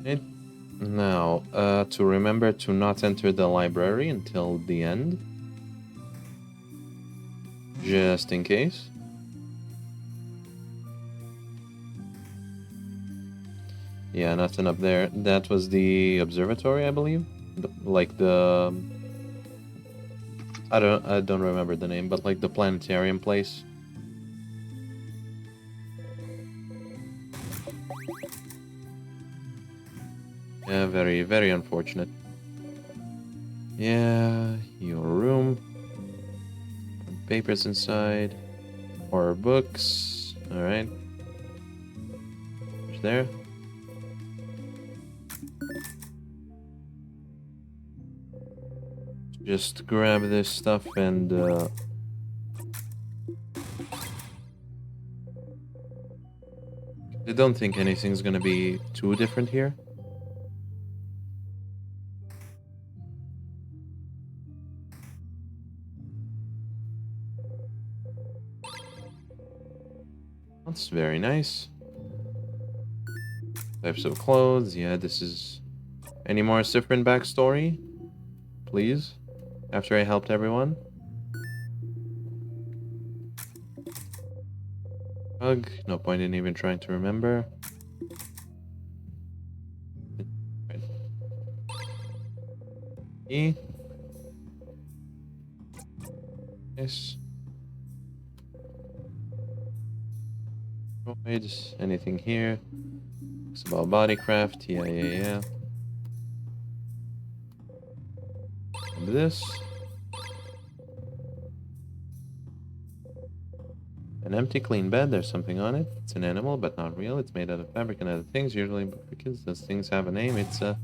It now, to remember to not enter the library until the end. Just in case. Yeah, nothing up there. That was the observatory, I believe. Like the... I don't remember the name, but like the planetarium place. Yeah, very, very unfortunate. Yeah, your room. Papers inside. Horror books. Alright. What's there? Just grab this stuff and I don't think anything's gonna be too different here. That's very nice. Types of clothes. Yeah, this is... Any more Siffrin backstory? Please? After I helped everyone? Hug. No point in even trying to remember. Right. E. Yes. Droids. Anything here? It's about bodycraft. Yeah. And this. An empty, clean bed. There's something on it. It's an animal, but not real. It's made out of fabric and other things. Usually for kids, those things have a name. It's a...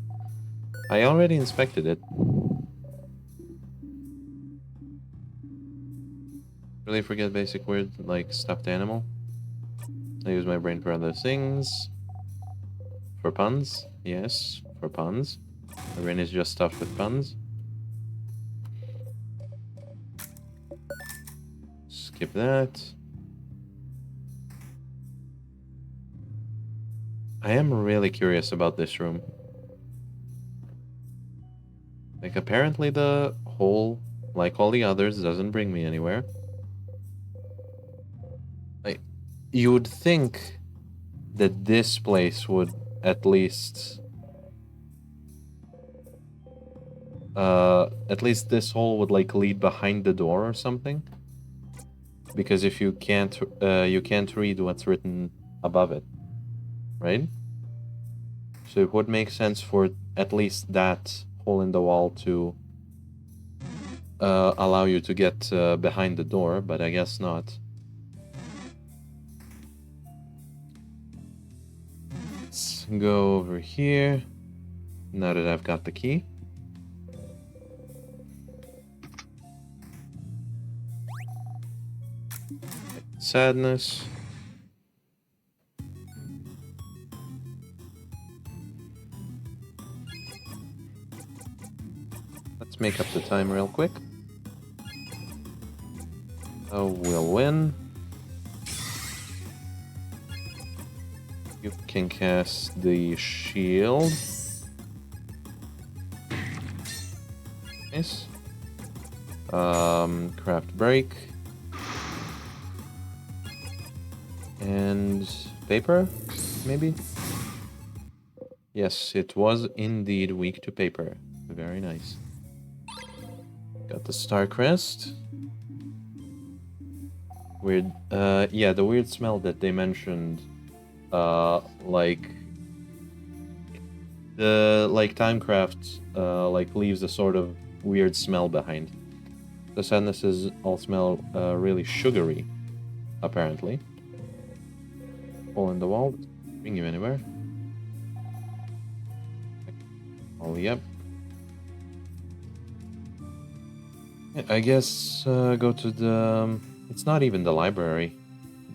I already inspected it. Really forget basic words like stuffed animal. I use my brain for other things. For puns? Yes, for puns. My brain is just stuffed with puns. Skip that. I am really curious about this room. Like, apparently the hole, like all the others, doesn't bring me anywhere. Like, you would think that this place would at least this hole would like lead behind the door or something, because if you can't read what's written above it, right? So it would make sense for at least that hole in the wall to allow you to get behind the door, but I guess not. Let's go over here now that I've got the key. Sadness. Let's make up the time real quick. Oh, we'll win. You can cast the shield. Nice. Craft break. And paper, maybe? Yes, it was indeed weak to paper. Very nice. Got the star crest. Weird, yeah, the weird smell that they mentioned, like, the, like, Timecraft, like, leaves a sort of weird smell behind. The sadnesses all smell, really sugary, apparently. Hole in the wall, bring you anywhere. Oh, yep. I guess, go to the... It's not even the library.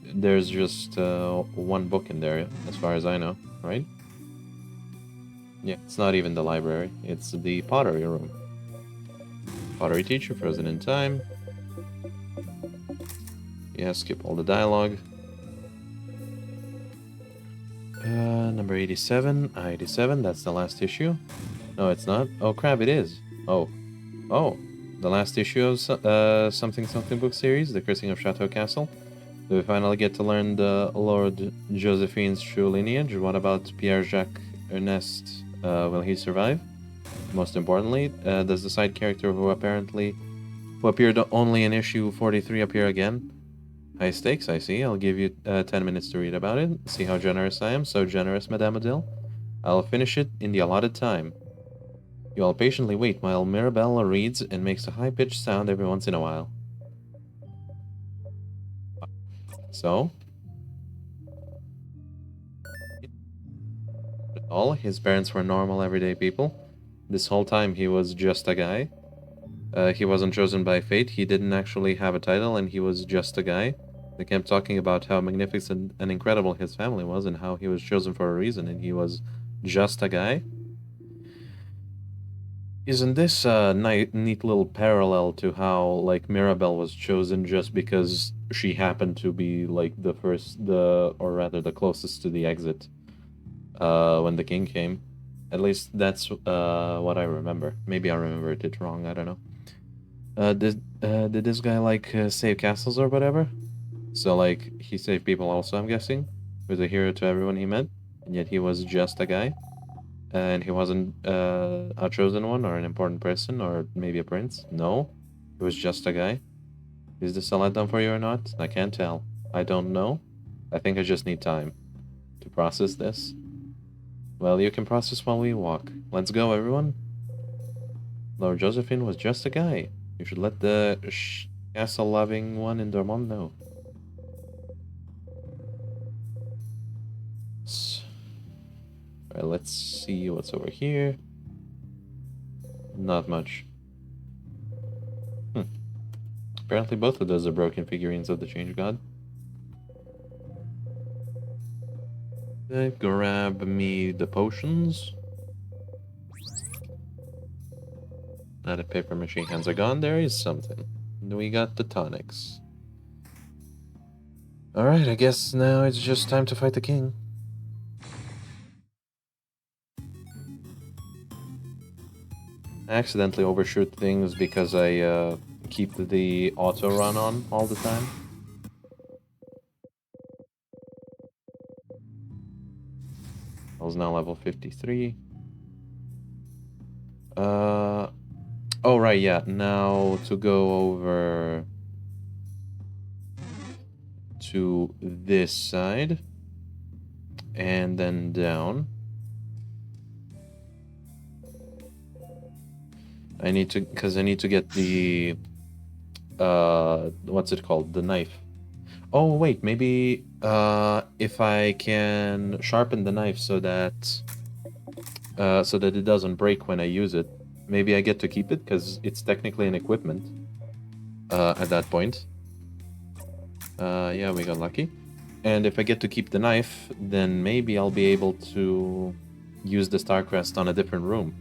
There's just one book in there, as far as I know, right? Yeah, it's not even the library. It's the pottery room. Pottery teacher, frozen in time. Yeah, skip all the dialogue. Number 87. 87, that's the last issue. No, it's not. Oh, crap, it is. Oh. Oh. The last issue of Something Something book series, The Cursing of Chateau Castle. Do we finally get to learn the Lord Josephine's true lineage? What about Pierre-Jacques Ernest? Will he survive? Most importantly, does the side character who appeared only in issue 43 appear again? High stakes, I see. I'll give you 10 minutes to read about it. See how generous I am. So generous, Madame Odile. I'll finish it in the allotted time. You all patiently wait while Mirabelle reads and makes a high-pitched sound every once in a while. So? All his parents were normal, everyday people. This whole time he was just a guy. He wasn't chosen by fate, he didn't actually have a title, and he was just a guy. They kept talking about how magnificent and incredible his family was and how he was chosen for a reason and he was just a guy. Isn't this a neat little parallel to how, like, Mirabelle was chosen just because she happened to be, like, or rather the closest to the exit, when the king came? At least that's, what I remember. Maybe I remembered it wrong, I don't know. Did this guy, like, save castles or whatever? So, like, he saved people also, I'm guessing? Was a hero to everyone he met, and yet he was just a guy? And he wasn't a chosen one or an important person or maybe a prince? No, he was just a guy. Is this a letdown for you or not? I can't tell. I don't know. I think I just need time to process this. Well, you can process while we walk. Let's go, everyone. Lord Josephine was just a guy. You should let the castle-loving one in Dormont know. Alright, let's see what's over here. Not much. Apparently both of those are broken figurines of the Change God. Okay, grab me the potions. Now the paper machine hands are gone, there is something. We got the tonics. Alright, I guess now it's just time to fight the king. I accidentally overshoot things because I keep the auto run on all the time. I was now level 53. Oh right, yeah. Now to go over to this side and then down. I need to, because I need to get the what's it called? The knife. Oh wait, maybe if I can sharpen the knife so that it doesn't break when I use it, maybe I get to keep it because it's technically an equipment at that point. Yeah, we got lucky. And if I get to keep the knife, then maybe I'll be able to use the Starcrest on a different room.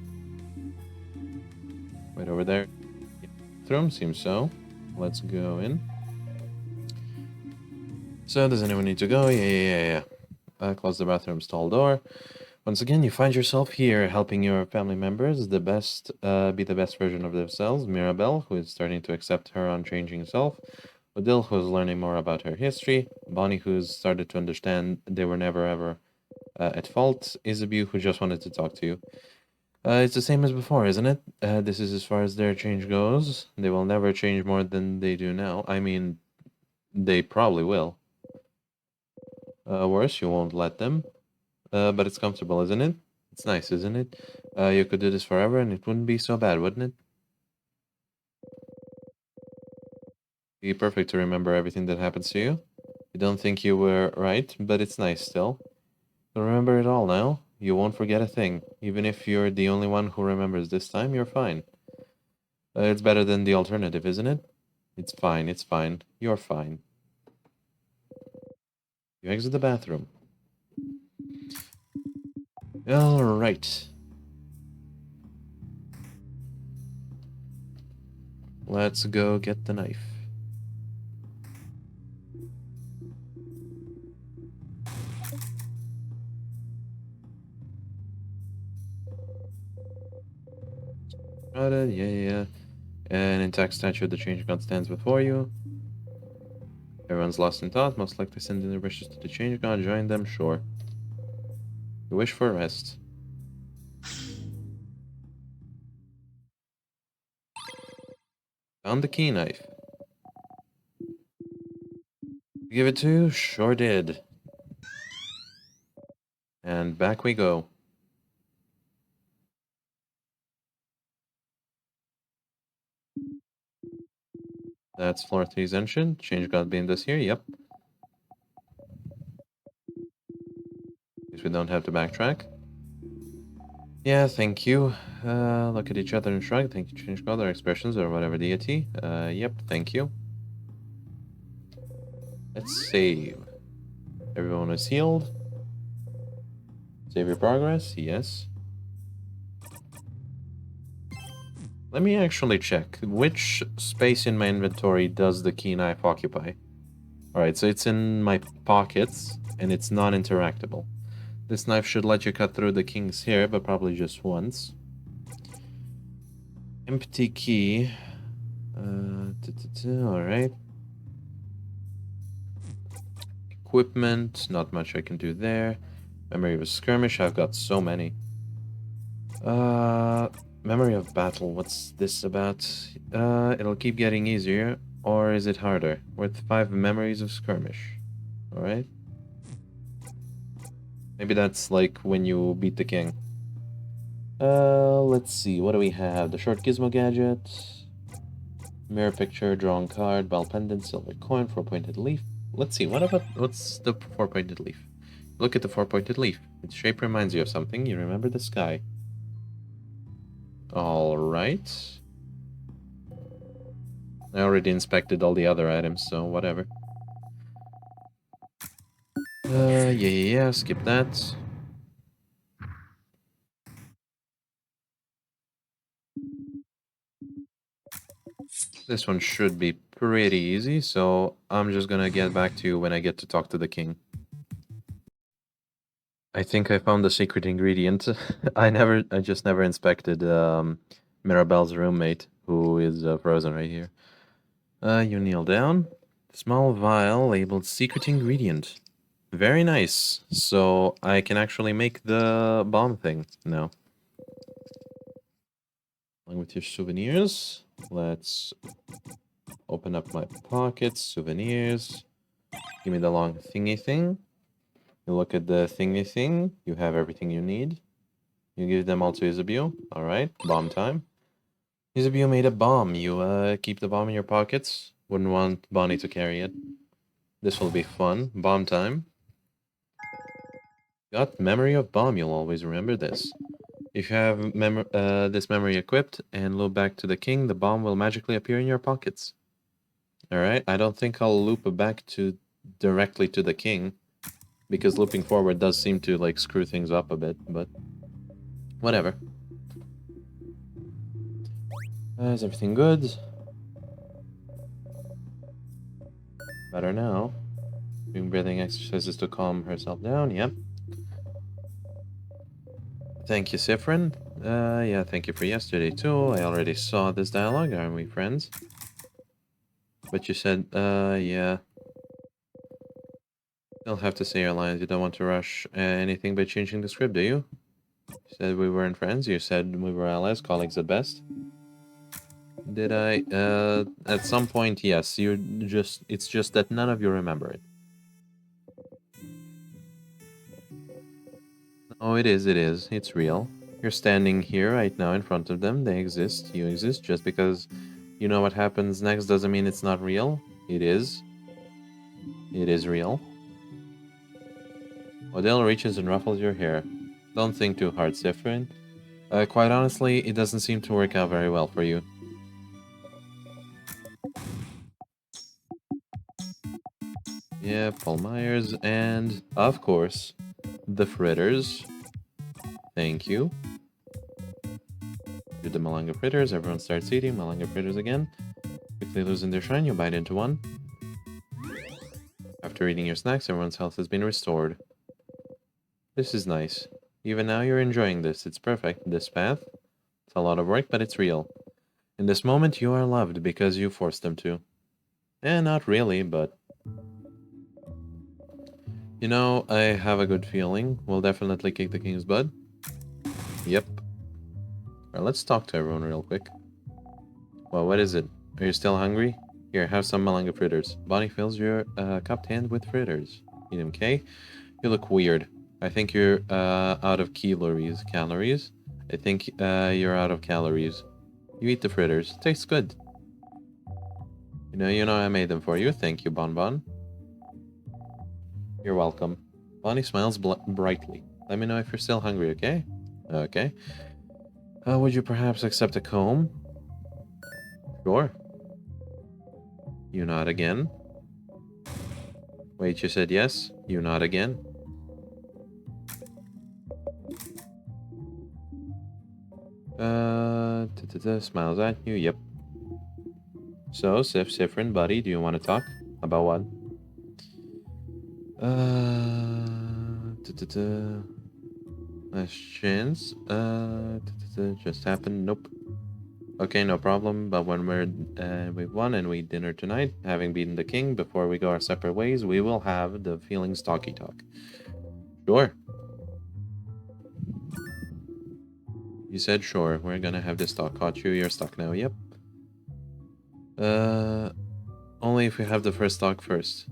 Right over there. Bathroom, seems so. Let's go in. So, does anyone need to go? Yeah. Close the bathroom stall door. Once again, you find yourself here helping your family members be the best version of themselves. Mirabelle, who is starting to accept her unchanging self. Odile, who's learning more about her history. Bonnie, who's started to understand they were never ever at fault. Isabeau, who just wanted to talk to you. It's the same as before, isn't it? This is as far as their change goes. They will never change more than they do now. I mean, they probably will. Worse, you won't let them. But it's comfortable, isn't it? It's nice, isn't it? You could do this forever and it wouldn't be so bad, wouldn't it? Be perfect to remember everything that happens to you. You don't think you were right, but it's nice still. So remember it all now. You won't forget a thing. Even if you're the only one who remembers this time, you're fine. It's better than the alternative, isn't it? It's fine, it's fine. You're fine. You exit the bathroom. Alright. Let's go get the knife. Got it, yeah. An intact statue of the Change God stands before you. Everyone's lost in thought, most likely sending their wishes to the Change God. Join them, sure. You wish for rest. Found the key knife. Give it to you? Sure did. And back we go. That's floor 3's entrance. Change God beamed us here, yep. Guess we don't have to backtrack. Yeah, thank you. Look at each other and shrug. Thank you, Change God, or expressions, or whatever deity. Yep, thank you. Let's save. Everyone is healed. Save your progress, yes. Let me actually check. Which space in my inventory does the key knife occupy? Alright, so it's in my pockets, and it's non-interactable. This knife should let you cut through the king's hair, but probably just once. Empty key. Alright. Equipment, not much I can do there. Memory of a skirmish, I've got so many. Memory of battle, what's this about? It'll keep getting easier, or is it harder? Worth 5 memories of skirmish. Alright. Maybe that's like when you beat the king. Let's see, what do we have? The short gizmo gadget. Mirror picture, drawn card, bell pendant, silver coin, 4-pointed leaf. Let's see, what's the 4-pointed leaf? Look at the four-pointed leaf. Its shape reminds you of something. You remember the sky. Alright. I already inspected all the other items, so whatever. Yeah, skip that. This one should be pretty easy, so I'm just gonna get back to you when I get to talk to the king. I think I found the secret ingredient. I just never inspected Mirabelle's roommate, who is frozen right here. You kneel down. Small vial labeled secret ingredient. Very nice. So I can actually make the bomb thing now. Along with your souvenirs, let's open up my pockets. Souvenirs. Give me the long thingy thing. You look at the thingy thing. You have everything you need. You give them all to Isabelle. Alright, bomb time. Isabelle made a bomb. You keep the bomb in your pockets. Wouldn't want Bonnie to carry it. This will be fun. Bomb time. Got memory of bomb. You'll always remember this. If you have this memory equipped and loop back to the king, the bomb will magically appear in your pockets. Alright, I don't think I'll loop it back to directly to the king, because looping forward does seem to like screw things up a bit, but whatever. Is everything good? Better now. Doing breathing exercises to calm herself down, yep. Thank you, Siffrin. Yeah, thank you for yesterday too. I already saw this dialogue, aren't we friends? But you said, yeah. You'll have to say your lines. You don't want to rush anything by changing the script, do you? You said we weren't friends. You said we were allies, colleagues at best. Did I? At some point, yes. It's just that none of you remember it. Oh, it is, it is. It's real. You're standing here right now in front of them. They exist. You exist. Just because you know what happens next doesn't mean it's not real. It is. It is real. Odell reaches and ruffles your hair. Don't think too hard, Siffrin. Quite honestly, it doesn't seem to work out very well for you. Yeah, Paul Myers, and, of course, the fritters. Thank you. Do the Malanga fritters, everyone starts eating Malanga fritters again. Quickly losing their shine, you bite into one. After eating your snacks, everyone's health has been restored. This is nice. Even now you're enjoying this. It's perfect, this path. It's a lot of work, but it's real. In this moment, you are loved because you forced them to. Not really, but... You know, I have a good feeling. We'll definitely kick the king's butt. Yep. Alright, let's talk to everyone real quick. Well, what is it? Are you still hungry? Here, have some Malanga fritters. Bonnie fills your cupped hand with fritters. Eat them, okay? You look weird. I think you're out of calories. Calories? I think you're out of calories. You eat the fritters. Tastes good. You know I made them for you. Thank you, Bon Bon. You're welcome. Bonnie smiles brightly. Let me know if you're still hungry, okay? Okay. Would you perhaps accept a comb? Sure. You nod again. Wait, you said yes? You nod again. Smiles at you, yep. So, Siffrin, buddy, do you want to talk? About what? Questions? Just happened? Nope. Okay, no problem, but when we've won and we dinner tonight, having beaten the king, before we go our separate ways, we will have the feelings talky talk. Sure. You said sure, we're gonna have this talk. Caught you, you're stuck now, yep. Only if we have the first talk first.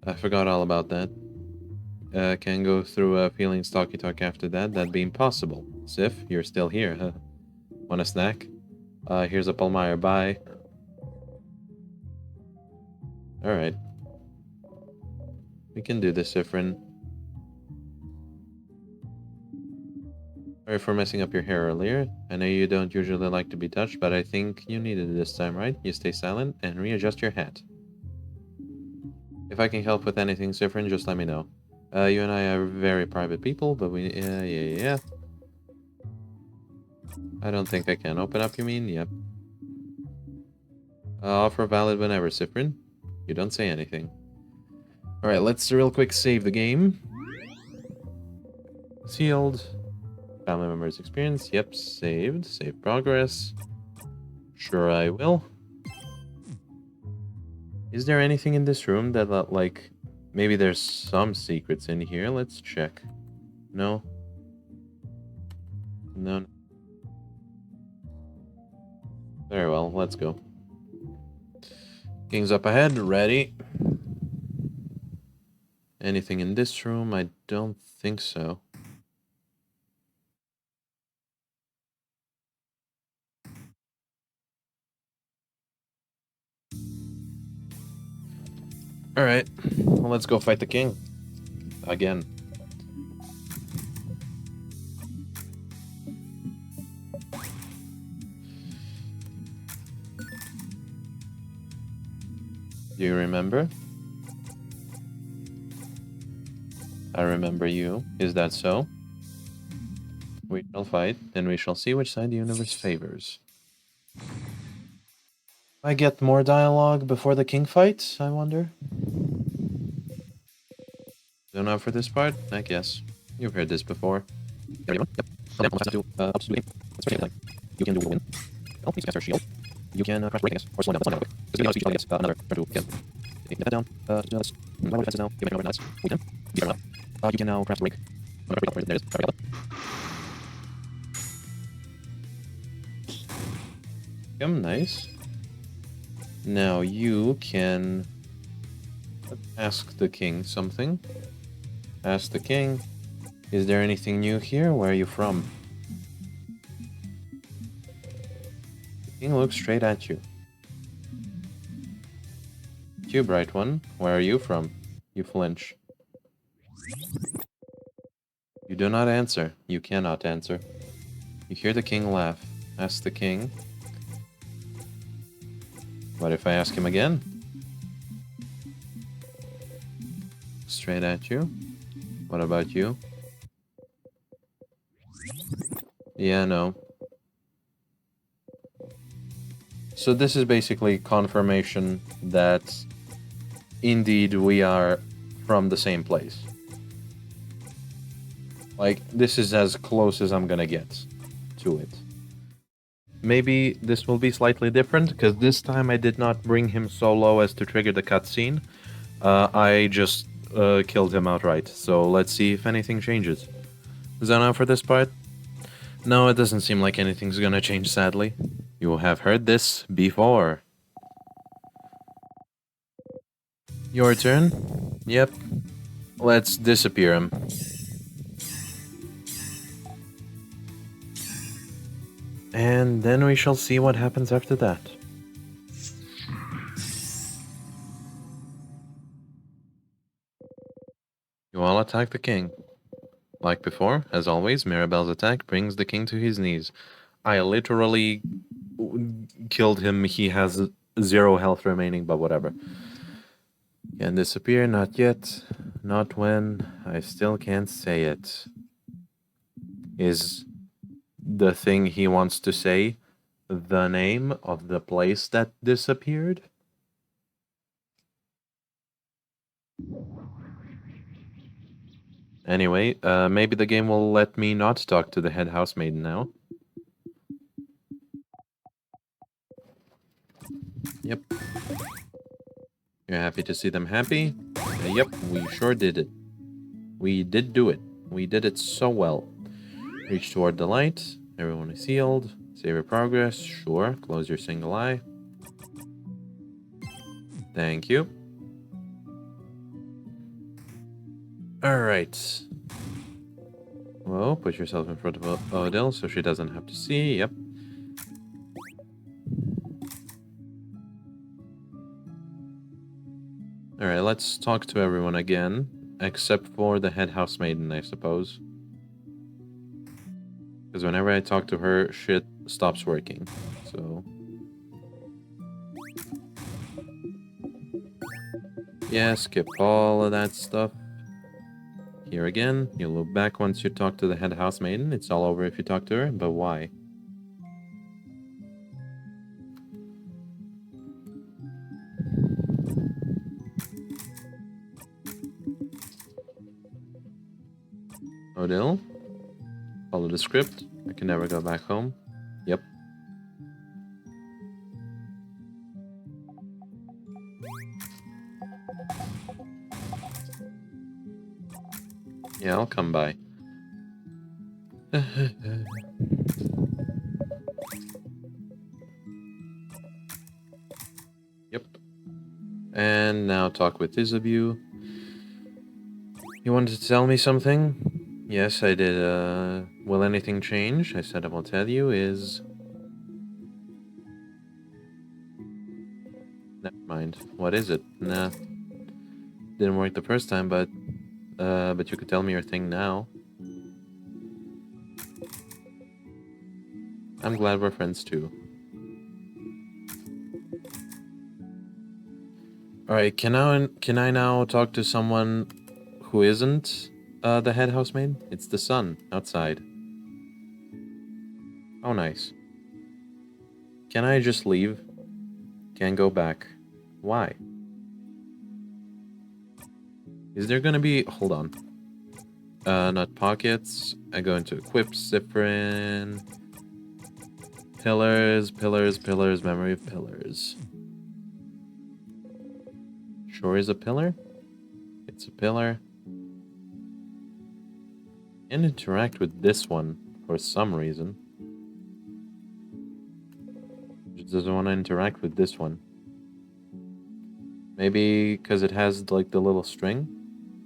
I forgot all about that. Can go through a feelings talky talk after that, that'd be impossible. Sif, you're still here, huh? Want a snack? Here's a Palmyre, bye. Alright. We can do this, Siffrin. Sorry for messing up your hair earlier. I know you don't usually like to be touched, but I think you needed it this time, right? You stay silent and readjust your hat. If I can help with anything, Siffrin, just let me know. You and I are very private people, but we... yeah. I don't think I can. Open up, you mean? Yep. Offer valid whenever, Siffrin. You don't say anything. Alright, let's real quick save the game. Sealed. Family members experience. Yep, saved. Save progress. Sure I will. Is there anything in this room that, like... Maybe there's some secrets in here. Let's check. No? No. Very well, let's go. King's up ahead, ready. Anything in this room? I don't think so. Alright, well, let's go fight the king. Again. Do you remember? I remember you. Is that so? We shall fight, and we shall see which side the universe favors. I get more dialogue before the king fights, I wonder? Don't know for this part? I guess. You've heard this before. Everyone? Yep. Up to game. Let's try it. You can do win. Oh, please cast our shield. You can crash break, I guess. Or slow down. Slow down. This is speech, I guess. Another. Turn to again. Get that down. Just. Why would it now? Give it over. Nice. We can. Be turn up. You can now craft break. Another break up. There it is. There we go. Come, nice. Now you can ask the king something. Ask the king, is there anything new here? Where are you from? The king looks straight at you. You, bright one, where are you from? You flinch. You do not answer. You cannot answer. You hear the king laugh. Ask the king. What if I ask him again? Straight at you. What about you? Yeah, no. So this is basically confirmation that indeed we are from the same place. Like, this is as close as I'm gonna get to it. Maybe this will be slightly different, because this time I did not bring him so low as to trigger the cutscene. I just killed him outright, so let's see if anything changes. Is that enough for this part? No, it doesn't seem like anything's gonna change, sadly. You have heard this before. Your turn? Yep. Let's disappear him. And then we shall see what happens after that. You all attack the king. Like before, as always, Mirabelle's attack brings the king to his knees. I literally killed him. He has 0 health remaining, but whatever. Can disappear? Not yet. Not when. I still can't say it. Is the thing he wants to say the name of the place that disappeared? Anyway, maybe the game will let me not talk to the head housemaid now. Yep. You're happy to see them happy? Yep, we sure did it. We did do it. We did it so well. Reach toward the light. Everyone is healed. Save your progress. Sure. Close your single eye. Thank you. Alright. Well, put yourself in front of Odile so she doesn't have to see. Yep. Alright, let's talk to everyone again. Except for the head housemaiden, I suppose. Because whenever I talk to her, shit stops working. So... yeah, skip all of that stuff. Here again, you loop back once you talk to the head housemaiden. It's all over if you talk to her, but why? Odile? Follow the script. I can never go back home. Yep. Yeah, I'll come by. Yep. And now talk with this of you. You wanted to tell me something? Yes, I did. Will anything change? I said I will tell you is... never mind. What is it? Nah. Didn't work the first time, but you could tell me your thing now. I'm glad we're friends too. Alright, can I now talk to someone who isn't the head housemaid? It's the sun outside. Oh, nice. Can I just leave? Can't go back. Why? Is there gonna be... hold on. Not pockets. I go into equip, Siffrin. Pillars, pillars, pillars, memory of pillars. Sure is a pillar? It's a pillar. And interact with this one for some reason. Just doesn't want to interact with this one. Maybe because it has like the little string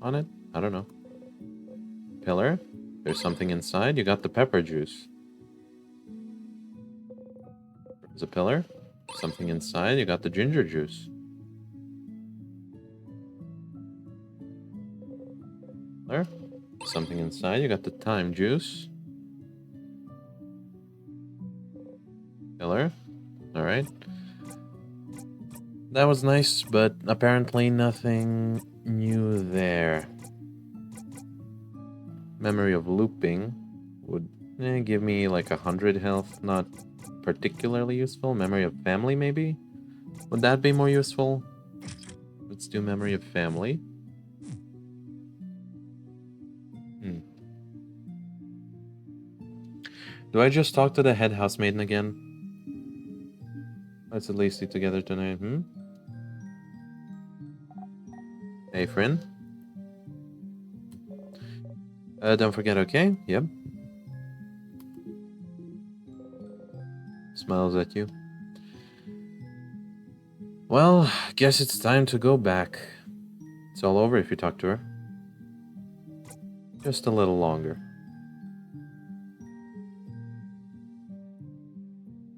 on it? I don't know. Pillar? There's something inside. You got the pepper juice. There's a pillar. Something inside. You got the ginger juice. Pillar. Something inside. You got the thyme juice. Pillar. Alright. That was nice, but apparently nothing new there. Memory of looping would give me like 100 health. Not particularly useful. Memory of family, maybe? Would that be more useful? Let's do memory of family. Do I just talk to the head housemaiden again? Let's at least eat together tonight, Hey, friend. Don't forget, okay? Yep. Smiles at you. Well, guess it's time to go back. It's all over if you talk to her. Just a little longer.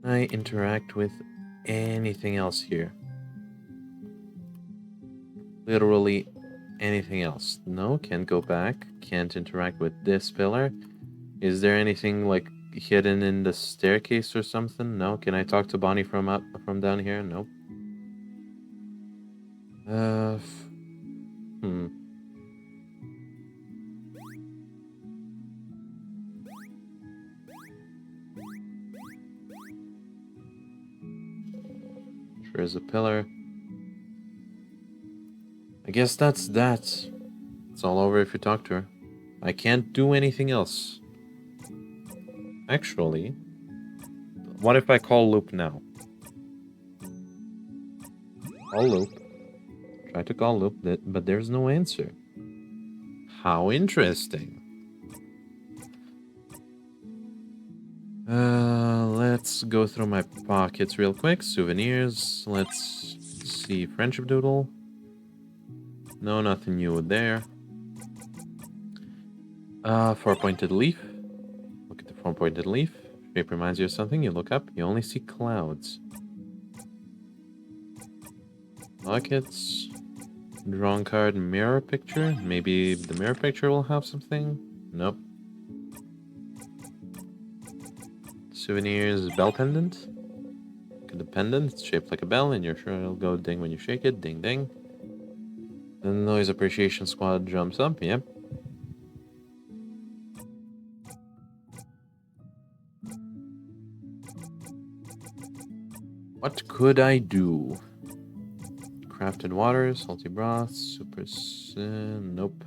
I interact with anything else here. Literally anything else. No, can't go back. Can't interact with this pillar. Is there anything like hidden in the staircase or something? No. Can I talk to Bonnie from down here? Nope. Sure is a pillar. I guess that's that. It's all over if you talk to her. I can't do anything else. Actually, what if I call Loop now? Call Loop. Try to call Loop, but there's no answer. How interesting. Let's go through my pockets real quick. Souvenirs. Let's see. Friendship Doodle. No, nothing new there. 4-pointed leaf. Look at the 4-pointed leaf. Shape reminds you of something. You look up, you only see clouds. Pockets. Drawn card, mirror picture. Maybe the mirror picture will have something. Nope. Souvenirs, bell pendant. The pendant, it's shaped like a bell, and you're sure it'll go ding when you shake it. Ding ding. The noise appreciation squad jumps up. Yep. What could I do? Crafted water, salty broth, super sin. Nope.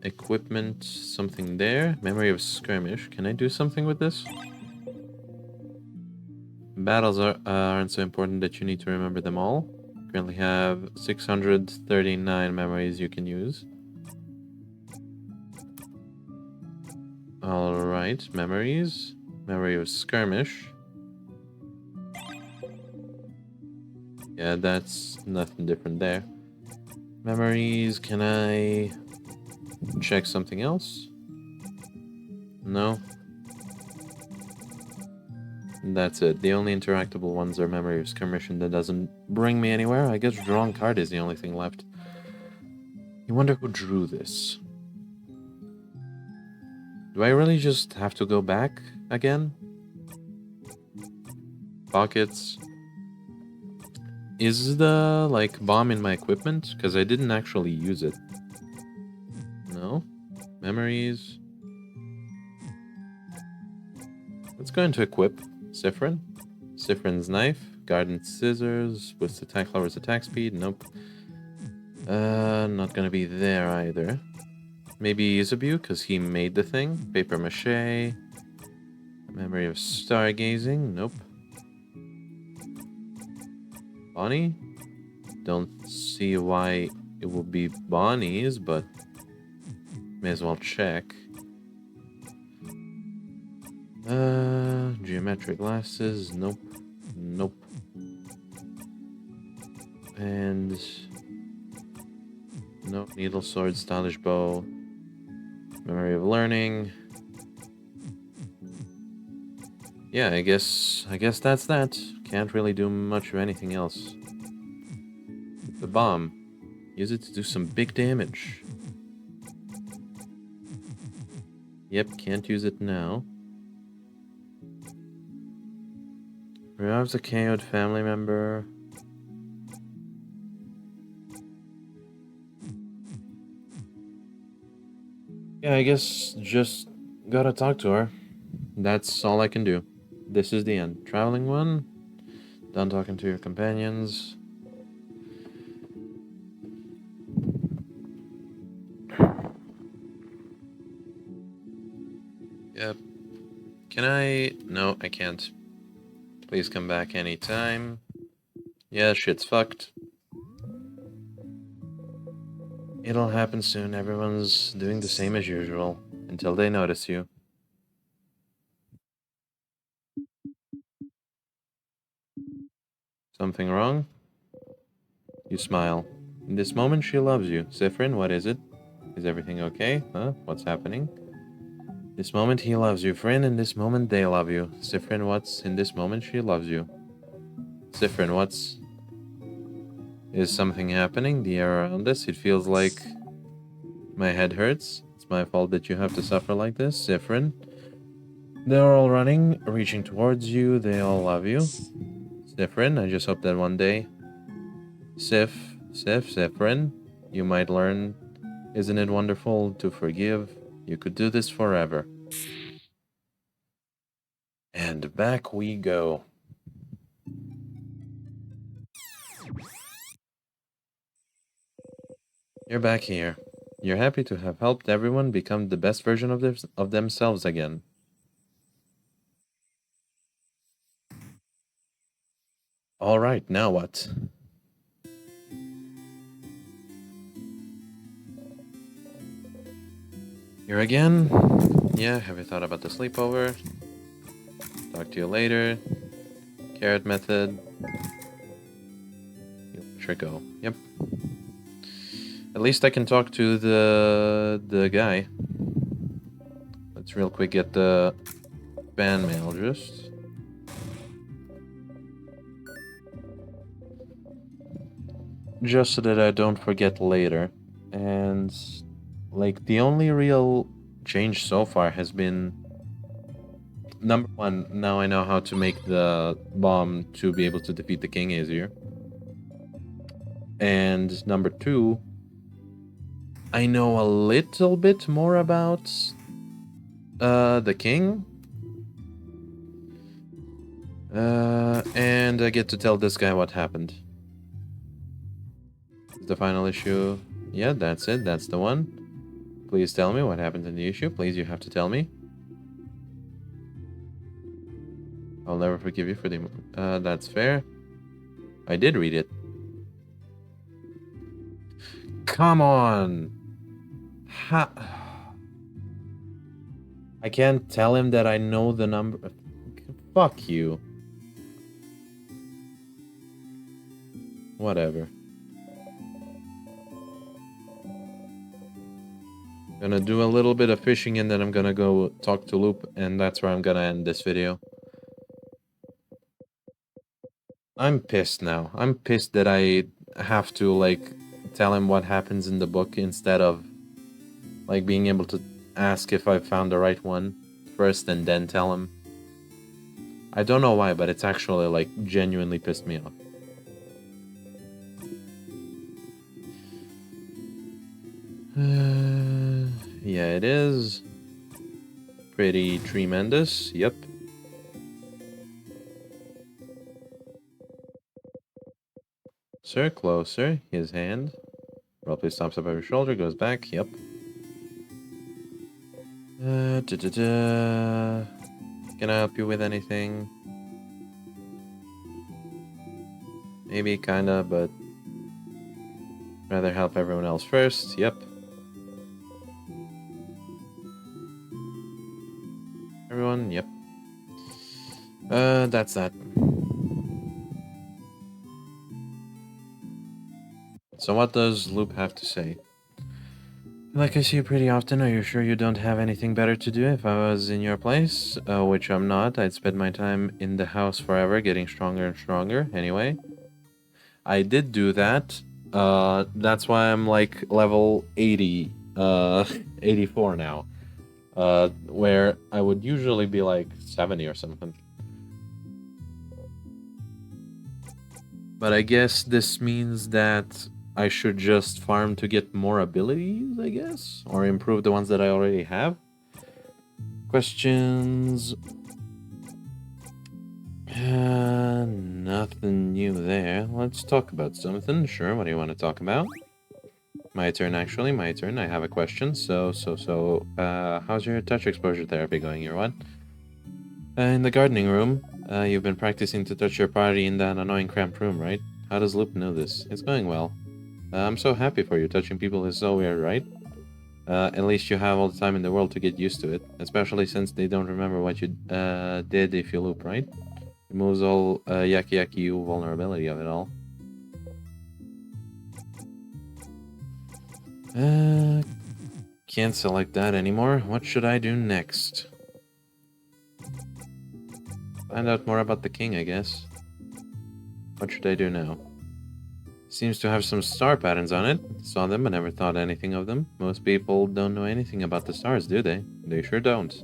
Equipment, something there. Memory of skirmish. Can I do something with this? Battles aren't so important that you need to remember them all. Currently have 639 memories you can use. Alright, memories. Memory of skirmish. Yeah, that's nothing different there. Memories, can I check something else? No. That's it. The only interactable ones are Memory of Skirmish, and that doesn't bring me anywhere. I guess Drawn Card is the only thing left. You wonder who drew this. Do I really just have to go back again? Pockets. Is the, like, bomb in my equipment? Because I didn't actually use it. No? Memories. Let's go into equip. Siffrin. Siffrin's knife. Garden scissors. With attack lowers attack speed. Nope. Not gonna be there either. Maybe Isabu, because he made the thing. Paper mache. Memory of stargazing. Nope. Bonnie? Don't see why it would be Bonnie's, but may as well check. Geometric glasses. Nope. Nope. And no, needle sword, stylish bow. Memory of learning. Yeah, I guess that's that. Can't really do much of anything else. The bomb. Use it to do some big damage. Yep, can't use it now. Revives a KO'd family member. Yeah, I guess just gotta talk to her. That's all I can do. This is the end. Traveling one. Done talking to your companions. Yep. Can I? No, I can't. Please come back anytime. Yeah, shit's fucked. It'll happen soon. Everyone's doing the same as usual. Until they notice you. Something wrong? You smile. In this moment, she loves you. Siffrin, what is it? Is everything okay? Huh? What's happening? This moment, he loves you. Friend, in this moment, they love you. Siffrin, what's in this moment, she loves you. Siffrin, what's... Is something happening? The air around us, it feels like... My head hurts. It's my fault that you have to suffer like this. Siffrin. They're all running, reaching towards you. They all love you. Siffrin, I just hope that one day... Siffrin, you might learn. Isn't it wonderful to forgive? You could do this forever. And back we go. You're back here. You're happy to have helped everyone become the best version of themselves again. All right, now what? Here again? Yeah, have you thought about the sleepover? Talk to you later. Carrot method. Sure go. Yep. At least I can talk to the guy. Let's real quick get the fan mail just. just so that I don't forget later. And like the only real change so far has been number one, now I know how to make the bomb to be able to defeat the king easier. And number two, I know a little bit more about the king. And I get to tell this guy what happened. The final issue. Yeah, that's it. That's the one. Please tell me what happened in the issue. Please, you have to tell me. I'll never forgive you for the... that's fair. I did read it. Come on! Ha... I can't tell him that I know the number... Fuck you. Whatever. Gonna do a little bit of fishing and then I'm gonna go talk to Loop, and that's where I'm gonna end this video. I'm pissed now. I'm pissed that I have to, like, tell him what happens in the book instead of, like, being able to ask if I found the right one first and then tell him. I don't know why, but it's actually, like, genuinely pissed me off. Yeah, it is. Pretty tremendous, yep. Sir, closer. His hand. Roleplay stops up over shoulder, goes back, yep. Can I help you with anything? Maybe, kinda, but... rather help everyone else first, yep. Everyone, yep. That's that. So what does Loop have to say? Like I see you pretty often, are you sure you don't have anything better to do? If I was in your place, which I'm not, I'd spend my time in the house forever, getting stronger and stronger. Anyway, I did do that. That's why I'm like level 80, 84 now. Where I would usually be like 70 or something. But I guess this means that I should just farm to get more abilities, I guess? Or improve the ones that I already have? Questions? Nothing new there. Let's talk about something. Sure, what do you want to talk about? My turn, actually. My turn. I have a question. How's your touch exposure therapy going, your one? In the gardening room. You've been practicing to touch your party in that annoying cramped room, right? How does Loop know this? It's going well. I'm so happy for you. Touching people is so weird, right? At least you have all the time in the world to get used to it. Especially since they don't remember what you did if you loop, right? It removes all yucky you vulnerability of it all. Can't select that anymore. What should I do next? Find out more about the king, I guess. What should I do now? Seems to have some star patterns on it. Saw them but never thought anything of them. Most people don't know anything about the stars, do they? They sure don't.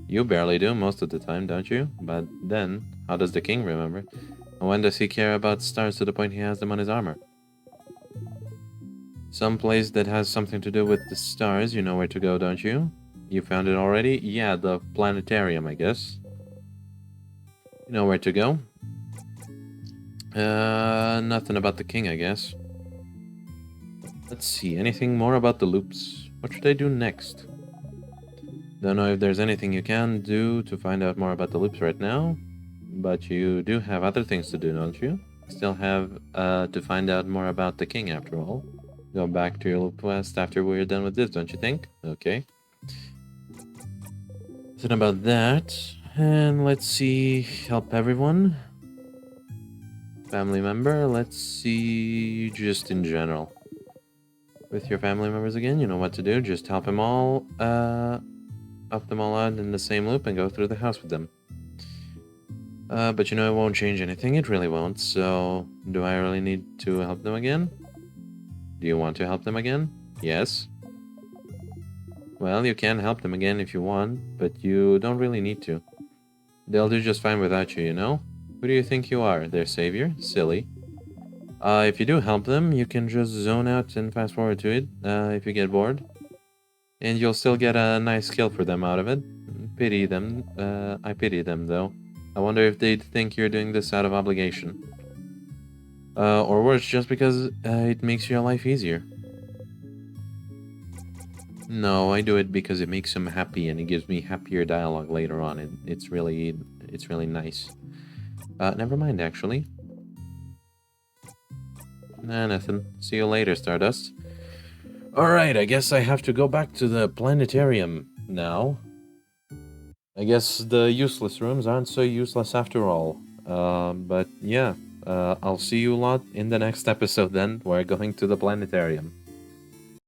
You barely do most of the time, don't you? But then, how does the king remember? And when does he care about stars to the point he has them on his armor? Some place that has something to do with the stars, you know where to go, don't you? You found it already? Yeah, the planetarium, I guess. You know where to go? Nothing about the king, I guess. Let's see, anything more about the loops? What should I do next? Don't know if there's anything you can do to find out more about the loops right now, but you do have other things to do, don't you? Still have to find out more about the king after all. Go back to your loop quest after we're done with this, don't you think? Okay. Nothing about that. And let's see, help everyone. Family member, let's see, just in general. With your family members again, you know what to do. Just help them all, help them all out in the same loop and go through the house with them. But you know, it won't change anything. It really won't. So, do I really need to help them again? Do you want to help them again? Yes. Well, you can help them again if you want, but you don't really need to. They'll do just fine without you, you know? Who do you think you are? Their savior? Silly. If you do help them, you can just zone out and fast forward to it, if you get bored. And you'll still get a nice skill for them out of it. Pity them. I pity them, though. I wonder if they'd think you're doing this out of obligation. Or worse, just because it makes your life easier. No, I do it because it makes them happy and it gives me happier dialogue later on. It's really nice. Never mind, actually. Nah, nothing. See you later, Stardust. Alright, I guess I have to go back to the planetarium now. I guess the useless rooms aren't so useless after all. But yeah, I'll see you a lot in the next episode then. We're going to the planetarium.